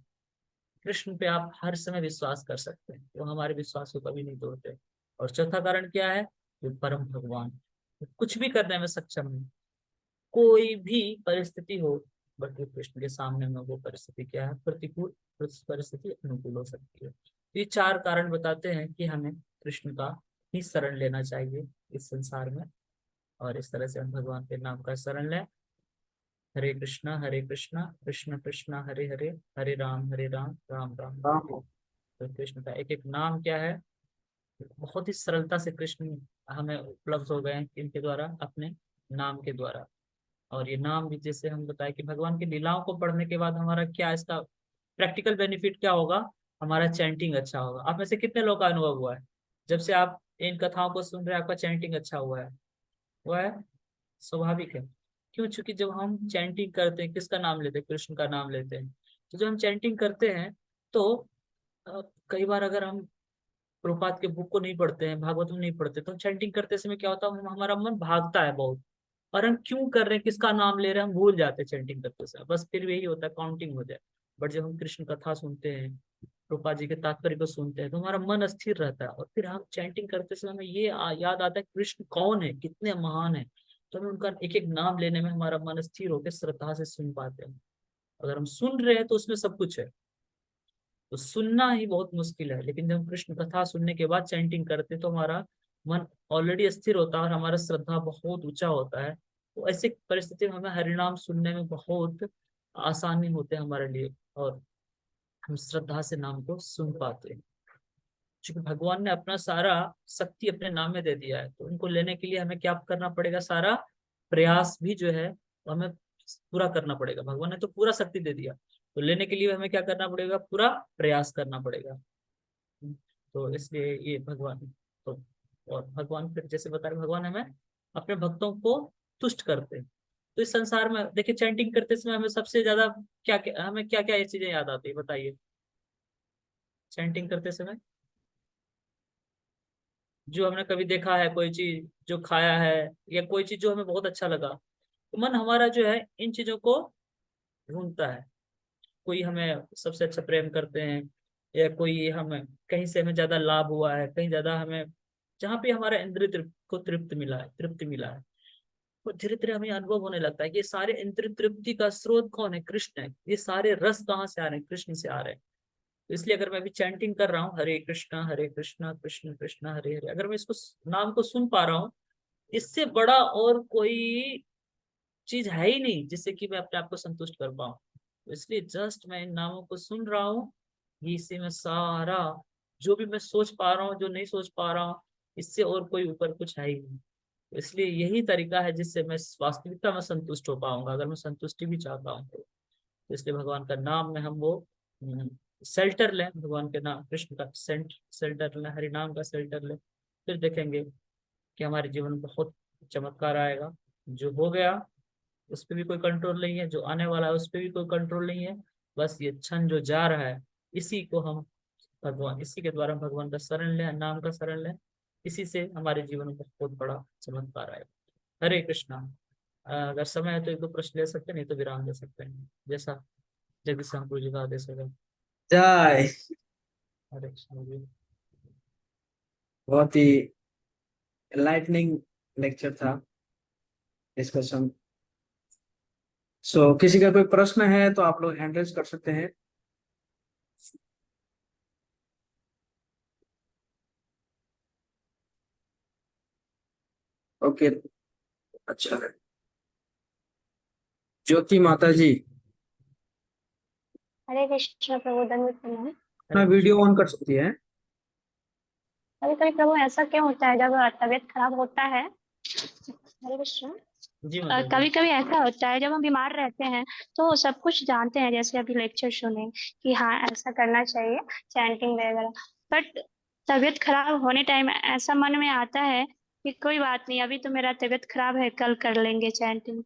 Speaker 1: कृष्ण पे आप हर समय विश्वास कर सकते हैं, वो हमारे विश्वास को कभी नहीं तोड़ते। और चौथा कारण क्या है, वो परम भगवान, वो कुछ भी करने में सक्षम है। कोई भी परिस्थिति हो, बट वो कृष्ण के सामने में वो परिस्थिति क्या है, प्रतिकूल परिस्थिति अनुकूल हो सकती है। ये 4 कारण बताते हैं कि हमें कृष्ण का ही शरण लेना चाहिए इस संसार में। और इस तरह से हम भगवान के नाम का शरण लें। हरे कृष्णा कृष्ण कृष्ण हरे हरे, हरे राम राम राम हरे हरे। तो कृष्ण का एक एक नाम क्या है, बहुत ही सरलता से कृष्ण हमें उपलब्ध हो गए हैं इनके द्वारा, अपने नाम के द्वारा। और ये नाम भी जैसे हम बताए कि भगवान की लीलाओं को पढ़ने के बाद हमारा क्या, इसका प्रैक्टिकल बेनिफिट क्या होगा, हमारा चैंटिंग अच्छा होगा। आप में से कितने लोग का अनुभव हुआ है जब से आप इन कथाओं को सुन रहे हैं, आपका चैंटिंग अच्छा हुआ है? हुआ है? स्वाभाविक है। क्यों? चूंकि जब हम चैंटिंग करते हैं, किसका नाम लेते हैं, कृष्ण का नाम लेते हैं। तो जब हम चैंटिंग करते हैं तो कई बार अगर हम प्रभुपाद के बुक को नहीं पढ़ते हैं, भागवत में नहीं पढ़ते, तो चैंटिंग करते समय क्या होता है, हमारा मन भागता है बहुत। और हम क्यों कर रहे हैं, किसका नाम ले रहे हैं, हम भूल जाते हैं चैंटिंग करते समय। बस फिर यही होता है, काउंटिंग हो जाए। बट जब हम कृष्ण कथा सुनते हैं, रूपा जी के तात्पर्य को सुनते हैं, तो हमारा मन अस्थिर रहता है। और फिर हम चैंटिंग करते समय हमें ये याद आता है कृष्ण कौन है, कितने महान है। तो हमें उनका एक एक नाम लेने में हमारा मन स्थिर होकर श्रद्धा से सुन पाते हैं। अगर हम सुन रहे हैं तो उसमें सब कुछ है। तो सुनना ही बहुत मुश्किल है, लेकिन जब हम कृष्ण कथा सुनने के बाद चैंटिंग करते हैं तो हमारा मन ऑलरेडी स्थिर होता है और हमारा श्रद्धा बहुत ऊंचा होता है। तो ऐसी परिस्थिति में हमें हरिनाम सुनने में बहुत आसानी होते हैं हमारे लिए, और हम श्रद्धा से नाम को सुन पाते हैं। क्योंकि भगवान ने अपना सारा शक्ति अपने नाम में दे दिया है, तो उनको लेने के लिए हमें क्या करना पड़ेगा, सारा प्रयास भी जो है वो हमें पूरा करना पड़ेगा। भगवान ने तो पूरा शक्ति दे दिया, तो लेने के लिए हमें क्या करना पड़ेगा, पूरा प्रयास करना पड़ेगा। तो इसलिए ये भगवान, तो और भगवान फिर जैसे बता रहे, भगवान हमें अपने भक्तों को तुष्ट करते हैं। तो इस संसार में देखिए, चैंटिंग करते समय हमें सबसे ज्यादा हमें क्या क्या ये चीजें याद आती है, बताइए। चैंटिंग करते समय जो हमने कभी देखा है, कोई चीज जो खाया है, या कोई चीज जो हमें बहुत अच्छा लगा, तो मन हमारा जो है इन चीजों को ढूंढता है। कोई हमें सबसे अच्छा प्रेम करते हैं, या कोई हमें कहीं से हमें ज्यादा लाभ हुआ है, कहीं ज्यादा हमें जहाँ पे हमारा इंद्रिय को तृप्ति मिला है, तो धीरे धीरे हमें अनुभव होने लगता है कि ये सारे इंद्रिय तृप्ति का स्रोत कौन है, कृष्ण है। ये सारे रस कहाँ से आ रहे हैं, कृष्ण से आ रहे हैं। तो इसलिए अगर मैं अभी चैंटिंग कर रहा हूँ, हरे कृष्णा कृष्ण कृष्ण हरे हरे, अगर मैं इसको नाम को सुन पा रहा हूँ, इससे बड़ा और कोई चीज है ही नहीं जिससे कि मैं अपने आप को संतुष्ट कर पाऊँ। तो इसलिए जस्ट मैं इन नामों को सुन रहा हूँ, इसी में सारा जो भी मैं सोच पा रहा हूँ, जो नहीं सोच पा रहा हूँ, इससे और कोई ऊपर कुछ है ही नहीं। तो इसलिए यही तरीका है जिससे मैं वास्तविकता में संतुष्ट हो पाऊंगा, अगर मैं संतुष्टि भी चाहता हूँ तो। इसलिए भगवान का नाम में हम वो शेल्टर लें, भगवान के नाम कृष्ण का शेल्टर लें, हरि नाम का शेल्टर लें, फिर देखेंगे कि हमारे जीवन में बहुत चमत्कार आएगा। जो हो गया उस पर भी कोई कंट्रोल नहीं है, जो आने वाला है उस पर भी कोई कंट्रोल नहीं है। बस ये क्षण जो जा रहा है, इसी को हम भगवान, इसी के द्वारा भगवान का शरण लें, नाम का शरण लें, इसी से हमारे जीवन में बहुत बड़ा चमत्कार आएगा। हरे कृष्णा। अगर समय है तो एक दो प्रश्न ले सकते हैं, नहीं तो विराम दे सकते हैं, जैसा जगदीश रामपुर जी का आदेश होगा।
Speaker 2: जय।
Speaker 1: हरे कृष्ण जी।
Speaker 2: बहुत ही एनलाइटनिंग लेक्चर था, डिस्कशन। किसी का कोई प्रश्न है तो आप लोग हैंड रेज कर सकते हैं। ओके, अच्छा है। ज्योति माता जी,
Speaker 5: हरे कृष्ण प्रभु, दंड प्रणाम।
Speaker 2: अपना
Speaker 1: हरे
Speaker 2: वीडियो
Speaker 1: कृष्ण।
Speaker 2: ऑन कर सकती है।
Speaker 5: कभी कभी प्रभु ऐसा क्यों होता है जब तबीयत खराब होता है? हरे कृष्ण।
Speaker 1: जी माता जी।
Speaker 5: कभी कभी ऐसा होता है जब हम बीमार रहते हैं तो सब कुछ जानते हैं, जैसे अभी लेक्चर सुने कि हाँ ऐसा करना चाहिए, चैंटिंग वगैरह, बट तबीयत खराब होने टाइम ऐसा मन में आता है कि कोई बात नहीं, अभी तो मेरा तबीयत खराब है, कल कर लेंगे चैंटिंग।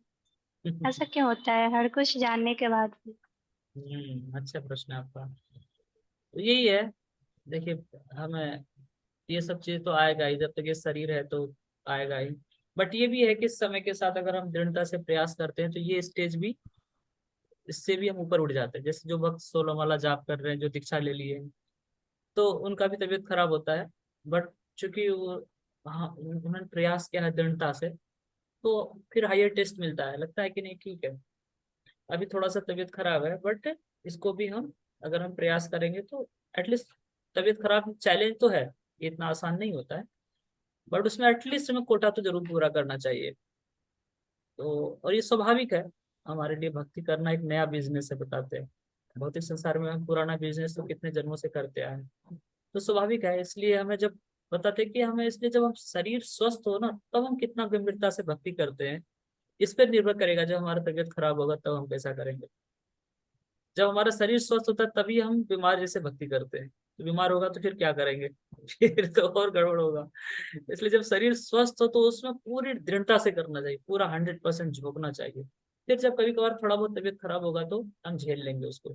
Speaker 5: ऐसा क्यों होता है हर कुछ जानने के बाद भी?
Speaker 1: अच्छा प्रश्न है आपका। तो यही है, देखिए, हमें ये सब चीज तो आएगा ही, जब तक ये शरीर है तो आएगा ही। बट ये भी है कि समय के साथ अगर हम दृढ़ता से प्रयास करते हैं तो ये स्टेज भी, इससे भी हम ऊपर उठ जाते हैं। जैसे जो भक्त 16 माला जाप कर रहे हैं, जो दीक्षा ले लिए हैं, तो उनका भी तबीयत खराब होता है, बट चूंकि वो, हाँ, उन्होंने प्रयास किया है दृढ़ता से, तो फिर हायर टेस्ट मिलता है, लगता है कि नहीं ठीक है, अभी थोड़ा सा तबीयत खराब है, बट इसको भी हम, अगर हम प्रयास करेंगे तो एटलीस्ट, तबीयत खराब चैलेंज तो है, ये इतना आसान नहीं होता है, बट उसमें एटलीस्ट हमें कोटा तो जरूर पूरा करना चाहिए। तो और ये स्वाभाविक है, हमारे लिए भक्ति करना एक नया बिजनेस है, बताते हैं भौतिक संसार में हम पुराना बिजनेस तो कितने जन्मों से करते आए हैं, तो स्वाभाविक है। इसलिए हमें जब बताते हैं कि हमें, इसलिए जब हम शरीर स्वस्थ हो ना, तब हम कितना गंभीरता से भक्ति करते हैं, इस पर निर्भर करेगा। जब हमारा तबीयत खराब होगा तब हम कैसा करेंगे। जब हमारा शरीर स्वस्थ होता है तभी हम बीमार जैसे भक्ति करते हैं, तो बीमार होगा तो फिर क्या करेंगे फिर तो और गड़बड़ होगा। इसलिए जब शरीर स्वस्थ हो तो उसमें पूरी दृढ़ता से करना चाहिए, पूरा 100% झोंकना चाहिए। फिर जब कभी कभार थोड़ा बहुत तबीयत खराब होगा तो हम झेल लेंगे उसको,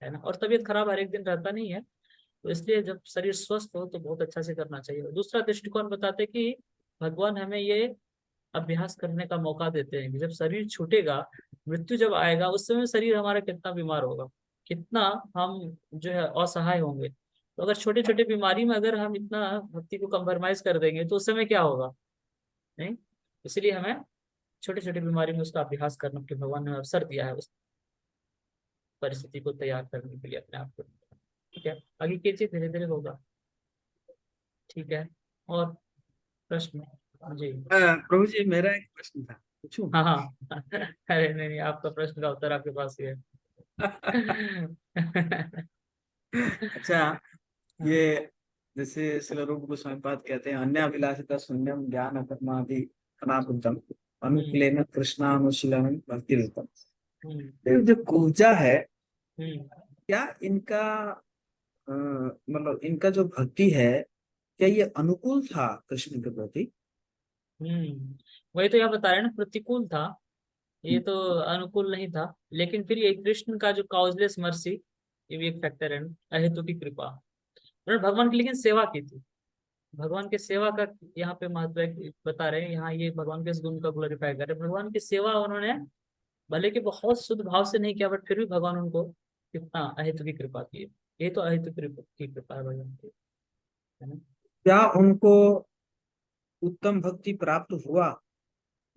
Speaker 1: है ना। और तबीयत खराब हर एक दिन रहता नहीं है, तो इसलिए जब शरीर स्वस्थ हो तो बहुत अच्छा से करना चाहिए। दूसरा दृष्टिकोण बताते कि भगवान हमें ये अभ्यास करने का मौका देते हैं कि जब शरीर छूटेगा, मृत्यु जब आएगा, उस समय शरीर हमारा कितना बीमार होगा, कितना हम जो है असहाय होंगे। तो अगर छोटे छोटे बीमारी में अगर हम इतना भक्ति को कंप्रोमाइज कर देंगे तो उस समय क्या होगा, नहीं। इसलिए हमें छोटे छोटे बीमारी में उसका अभ्यास करना, कि भगवान ने अवसर दिया है उस परिस्थिति को तैयार करने के लिए अपने आप को। ठीक है, आगे कीजिए, धीरे धीरे होगा। ठीक है, और प्रश्न जी।
Speaker 2: प्रभु जी, मेरा एक प्रश्न था, पूछूं?
Speaker 1: हाँ हाँ अरे नहीं नहीं, आपका प्रश्न का उत्तर आपके पास ही है।
Speaker 2: अच्छा, ये जैसे श्रील रूप गोस्वामी पाद कहते हैं, अन्य अभिलाषिता शून्यम ज्ञान कर्मादि अनाबुद्धम अनुकूलेन कृष्णानुशीलनम भक्ति रूपम।
Speaker 1: हम्म,
Speaker 2: ये जो कुब्जा है,
Speaker 1: हम्म,
Speaker 2: क्या इनका मतलब इनका जो भक्ति है, क्या ये अनुकूल था कृष्ण के प्रति?
Speaker 1: वही तो यहाँ बता रहे हैं ना, प्रतिकूल था, ये तो अनुकूल नहीं था। लेकिन फिर ये कृष्ण का जो काउजलेस मर्सी, ये भी एक फैक्टर है ना, अहेतु की कृपा। उन्होंने भगवान की लेकिन सेवा की थी, भगवान की सेवा का यहाँ पे महत्व है बता रहे हैं। यहाँ ये भगवान के इस गुण का ग्लोरीफाई कर रहे हैं, भगवान की सेवा उन्होंने भले कि बहुत शुद्ध भाव से नहीं किया, बट फिर भी भगवान उनको कितना अहेतु की कृपा की है। ये तो अहेतु की कृपा है भगवान की, है ना।
Speaker 2: क्या उनको उत्तम भक्ति प्राप्त हुआ,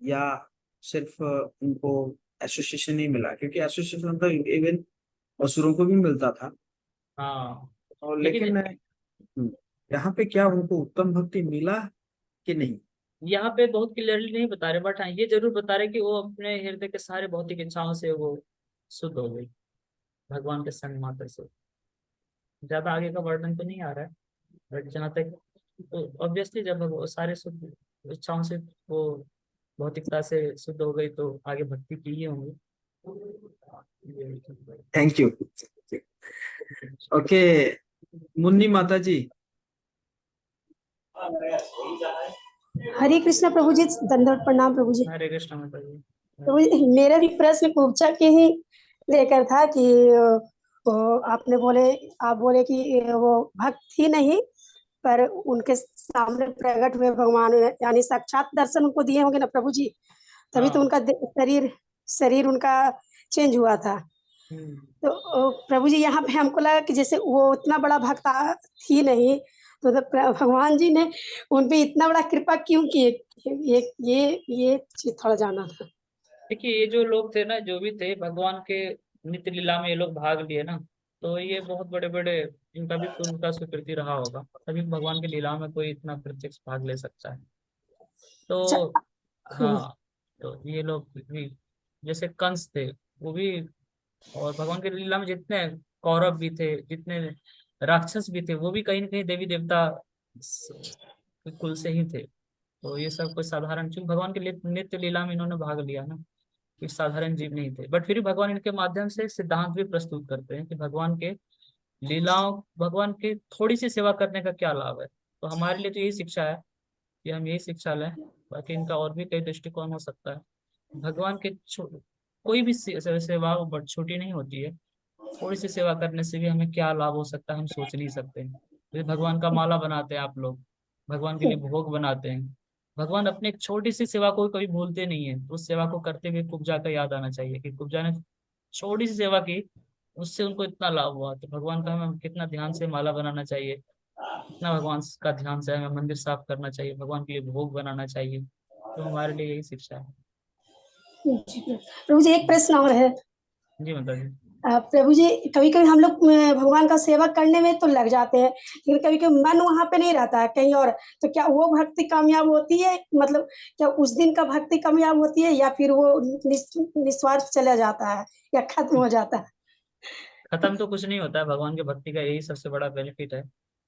Speaker 2: या सिर्फ उनको एसोसिएशन ही मिला? क्योंकि एसोसिएशन तो इवन असुरों को भी मिलता था।
Speaker 1: हाँ,
Speaker 2: और
Speaker 1: लेकिन
Speaker 2: लेकिन यहाँ पे क्या उनको उत्तम भक्ति मिला कि नहीं?
Speaker 1: यहाँ पे बहुत क्लियरली नहीं बता रहे, बट हाँ ये जरूर बता रहे कि वो अपने हृदय के सारे भौतिक इच्छाओं से वो शुद्ध हो गई। भगवान के संग मात्र से। ज्यादा आगे का वर्णन तो नहीं आ रहा है, बट जहाँ तक, तो ऑब्वियसली जब वो सारे शुद्ध इच्छाओं से वो भौतिकता से शुद्ध हो गई तो आगे भक्ति की ही होंगी।
Speaker 2: Thank you. ओके, मुन्नी माता जी।
Speaker 6: हरे कृष्णा प्रभु जी, दंडवत प्रणाम प्रभु जी।
Speaker 1: हरे कृष्ण माता जी।
Speaker 6: प्रभु जी, मेरा भी प्रश्न कुब्जा के ही लेकर था कि आपने बोले, आप बोले कि वो भक्त ही नहीं, पर उनके सामने प्रकट हुए भगवान, यानी साक्षात दर्शन उनको दिए होंगे ना प्रभु जी, तभी तो
Speaker 1: हाँ।
Speaker 6: उनका शरीर शरीर उनका चेंज हुआ था। तो प्रभु जी, यहाँ पे हमको लगा कि जैसे वो उतना बड़ा भक्त थी नहीं, तो भगवान जी ने उन पे इतना बड़ा कृपा क्यों किए? ये चीज थोड़ा जानना था।
Speaker 1: देखिए, ये जो लोग थे ना, जो भी थे भगवान के नित्य लीला में ये लोग भाग लिए ना, तो ये बहुत बड़े बड़े, इनका भी उनका स्वीकृति रहा होगा, तभी भगवान की लीला में कोई इतना प्रत्यक्ष भाग ले सकता है।
Speaker 6: अच्छा।
Speaker 1: तो हाँ, तो ये लोग भी, जैसे कंस थे वो भी, और भगवान की लीला में जितने कौरव भी थे, जितने राक्षस भी थे, वो भी कहीं ना कहीं देवी देवता के कुल से ही थे। तो ये सब कोई साधारण, चूंकि भगवान के नित्य लीला में इन्होंने भाग लिया ना, कोई साधारण जीव नहीं थे। बट फिर भी भगवान इनके माध्यम से एक सिद्धांत भी प्रस्तुत करते हैं कि भगवान के लीलाओं, भगवान की थोड़ी सी सेवा करने का क्या लाभ है। तो हमारे लिए तो यही शिक्षा है कि हम यही शिक्षा लें। बाकी इनका और भी कई दृष्टिकोण हो सकता है। भगवान के कोई भी सेवा वो बड़ छोटी नहीं होती है। थोड़ी सी सेवा करने से भी हमें क्या लाभ हो सकता है, हम सोच नहीं सकते। जैसे भगवान का माला बनाते हैं आप लोग, भगवान के लिए भोग बनाते हैं, भगवान अपने एक छोटी सी सेवा को कभी भूलते नहीं है। उस सेवा को करते हुए कुब्जा का याद आना चाहिए कि कुब्जा ने छोटी सी सेवा की, उससे उनको इतना लाभ हुआ। तो भगवान का हमें कितना ध्यान से माला बनाना चाहिए, कितना भगवान का ध्यान से हमें मंदिर साफ करना चाहिए, भगवान के लिए भोग बनाना चाहिए। तो हमारे लिए यही शिक्षा है।
Speaker 6: प्रभु जी, एक प्रश्न और है।
Speaker 1: जी मतलब जी।
Speaker 6: प्रभु जी, कभी कभी हम लोग भगवान का सेवा करने में तो लग जाते हैं, लेकिन कभी कभी मन वहां पे नहीं रहता है, कहीं और। तो क्या वो भक्ति कामयाब होती है? मतलब क्या उस दिन का भक्ति कामयाब होती है, या फिर वो निस्वार्थ चला जाता है, या खत्म हो जाता है?
Speaker 1: खत्म तो कुछ नहीं होता है, भगवान की भक्ति का यही सबसे बड़ा बेनिफिट है।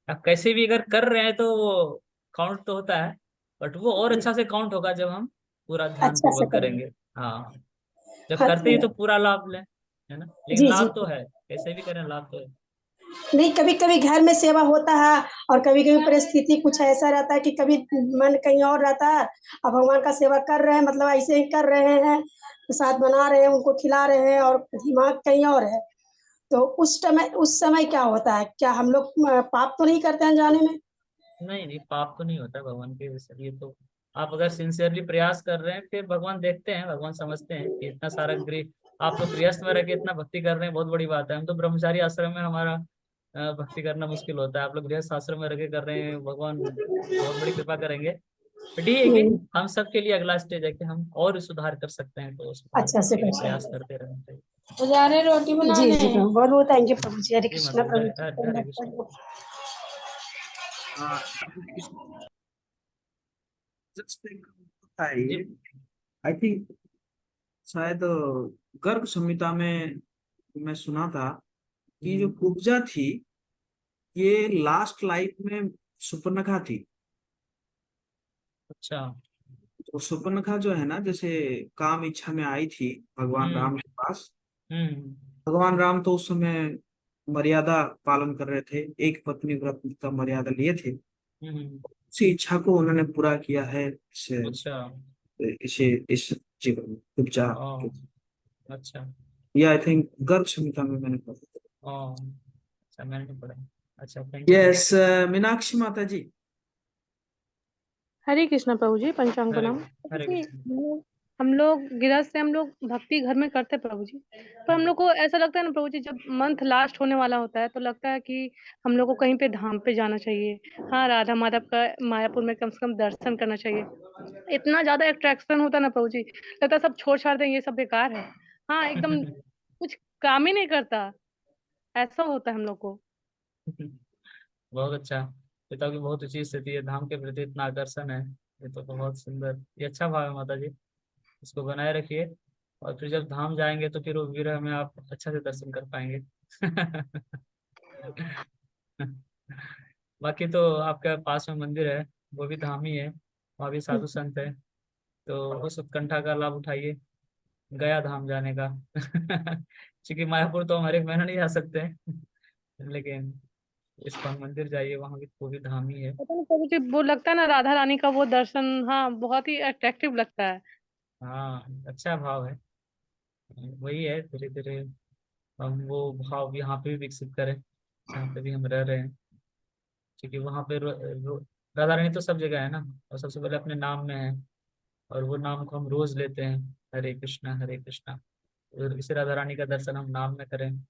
Speaker 1: अब कैसे भी अगर कर रहे हैं तो वो काउंट तो होता है, बट वो और अच्छा से काउंट होगा जब हम पूरा ध्यान
Speaker 6: अच्छा से
Speaker 1: पूर्वक
Speaker 6: करेंगे।
Speaker 1: करेंगे। हाँ, जब
Speaker 6: हाँ
Speaker 1: करते ही तो पूरा लाभ लें, है ना। लेकिन
Speaker 6: जी जी।
Speaker 1: लाभ तो है, कैसे भी करें लाभ तो है।
Speaker 6: नहीं, कभी कभी घर में सेवा होता है, और कभी कभी परिस्थिति कुछ ऐसा रहता है कि कभी मन कहीं और रहता है, अब भगवान का सेवा कर रहे हैं, मतलब ऐसे ही कर रहे हैं, प्रसाद बना रहे हैं, उनको खिला रहे हैं, और दिमाग कहीं और है। तो उस समय क्या होता है? क्या हम लोग पाप तो नहीं करते हैं जाने में?
Speaker 1: नहीं नहीं, पाप तो नहीं होता भगवान के ये तो, आप अगर सिंसियरली प्रयास कर रहे हैं, फिर भगवान देखते हैं, भगवान समझते हैं कि इतना सारा गृह आप तो गृहस्थ में रह के इतना भक्ति कर रहे हैं, बहुत बड़ी बात है। हम तो ब्रह्मचारी आश्रम में, हमारा भक्ति करना मुश्किल होता है, आप लोग गृहस्थ आश्रम में रह के कर रहे हैं, भगवान बहुत बड़ी कृपा करेंगे। बट ये है कि हम सबके लिए अगला स्टेज है कि हम और सुधार कर सकते हैं, तो सुधार
Speaker 6: अच्छा से
Speaker 1: के लिए
Speaker 6: कर
Speaker 1: प्रयास
Speaker 6: सकते
Speaker 1: करते रहना चाहिए।
Speaker 6: हैं। जा रहे रोटी बनाने। जी जी प्रभु, बहुत बहुत थैंक यू प्रभु जी। हरे
Speaker 1: जी
Speaker 6: कृष्णा
Speaker 1: मतलब
Speaker 6: प्रभु
Speaker 1: हरे कृष्ण।
Speaker 6: जी।
Speaker 2: हाँ, जस्ट आई
Speaker 1: जी।
Speaker 2: थिंक शायद गर्ग संहिता में मैं सुना था कि जो कुब्जा थी, ये लास्ट लाइफ में सुपर्णखा थी।
Speaker 1: अच्छा।
Speaker 2: तो सुपर्णखा जो है ना, जैसे काम इच्छा में आई थी भगवान
Speaker 1: हम्म
Speaker 2: राम के पास।
Speaker 1: हम्म
Speaker 2: भगवान राम तो उस समय मर्यादा पालन कर रहे थे, एक पत्नी व्रत का मर्यादा लिए थे।
Speaker 1: हम्म।
Speaker 2: उसी इच्छा को उन्होंने पूरा किया है
Speaker 1: अच्छा।
Speaker 2: इसे इस जीवन उपजा।
Speaker 1: ओ। अच्छा।
Speaker 2: ये आई थिंक गर्ग संहिता में मैंने पढ़ा।
Speaker 1: ओ। अच्छा, मैंने नहीं पढ़ा। अच्छा, थैंक यू।
Speaker 2: यस, मीनाक्षी माता जी।
Speaker 7: हरे कृष्णा प्रभु जी, पंचांग
Speaker 1: हरे
Speaker 7: प्रणाम प्रभु
Speaker 1: हरे
Speaker 7: जी।
Speaker 1: कृष्ण।
Speaker 7: हम लोग गृहस्थ से हम लोग भक्ति घर में करते हैं प्रभु जी, पर हम लोग को ऐसा लगता है ना प्रभु जी, जब मंथ लास्ट होने वाला होता है तो लगता है कि हम लोग को कहीं पे धाम पे जाना चाहिए। हाँ, राधा माधव का मायापुर में कम से कम दर्शन करना चाहिए। इतना ज्यादा अट्रैक्शन होता है ना प्रभु जी, लगता है सब छोड़ छाड़ दें, ये सब बेकार है। हाँ, एकदम कुछ काम ही नहीं करता, ऐसा होता है हम लोग को।
Speaker 1: बहुत अच्छा। पिता की बहुत ऊंची स्थिति है, धाम के प्रति इतना आकर्षण है, ये तो बहुत सुंदर, ये अच्छा भाव है माता जी, इसको बनाए रखिए। और फिर जब धाम जाएंगे तो फिर वो विरह में आप अच्छा से दर्शन कर पाएंगे। बाकी तो आपके पास में मंदिर है, वो भी धाम ही है, वहाँ भी साधु संत है, तो उस उत्कंठा का लाभ उठाइए गया धाम जाने का। क्योंकि मायापुर तो हम हर एक महीना नहीं जा सकते हैं, लेकिन इस्कॉन मंदिर जाइए, वहाँ भी वो भी धाम ही है।
Speaker 7: पता नहीं प्रभु जी, वो लगता है ना राधा रानी का वो दर्शन, हाँ बहुत ही अट्रैक्टिव लगता है।
Speaker 1: हाँ, अच्छा भाव है, वही है, धीरे धीरे हम वो भाव यहाँ पे भी विकसित करें जहाँ पे भी हम रह रहे हैं। क्योंकि वहाँ पे राधा रानी तो सब जगह है ना, और सबसे पहले अपने नाम में है, और वो नाम को हम रोज लेते हैं, हरे कृष्णा हरे कृष्णा। और इसी राधा रानी का दर्शन हम नाम में करें,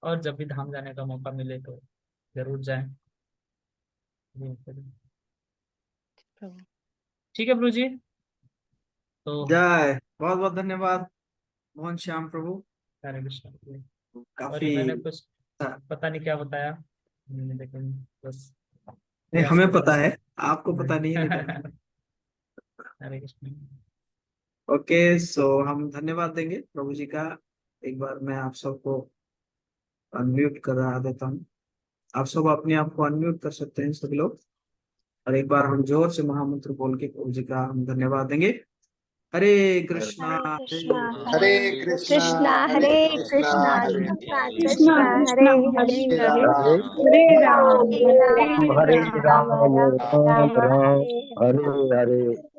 Speaker 1: और जब भी धाम जाने का मौका मिले तो जरूर जाएं।
Speaker 7: प्रभु
Speaker 1: ठीक है प्रभु जी, तो
Speaker 2: जय, बहुत बहुत धन्यवाद मोहन श्याम प्रभु।
Speaker 1: हरे कृष्णा। और
Speaker 2: काफी
Speaker 1: ये मैंने कुछ
Speaker 2: अच्छा।
Speaker 1: पता नहीं क्या बताया, लेकिन बस
Speaker 2: नहीं,
Speaker 1: प्रयास
Speaker 2: हमें
Speaker 1: करूंगा।
Speaker 2: पता है, आपको पता नहीं है लेकिन
Speaker 1: हरे कृष्ण।
Speaker 2: ओके। सो हम धन्यवाद देंगे प्रभु जी का। एक बार मैं आप सबको अनम्यूट करा देता हूँ। आप सब अपने आप को अनम्यूट कर सकते हैं सभी लोग, और एक बार हम जोर से महामंत्र बोल के प्रभु जी का हम धन्यवाद देंगे। हरे कृष्णा
Speaker 5: हरे कृष्णा
Speaker 4: हरे
Speaker 5: कृष्णा हरे कृष्णा
Speaker 4: हरे
Speaker 5: कृष्णा
Speaker 6: कृष्णा
Speaker 5: हरे
Speaker 6: हरे
Speaker 5: हरे
Speaker 6: हरे
Speaker 7: हरे
Speaker 6: हरे राम
Speaker 5: हरे
Speaker 6: हरे
Speaker 5: राम
Speaker 6: राम
Speaker 5: राम राम
Speaker 6: राम राम
Speaker 5: हरे
Speaker 6: हरे हरे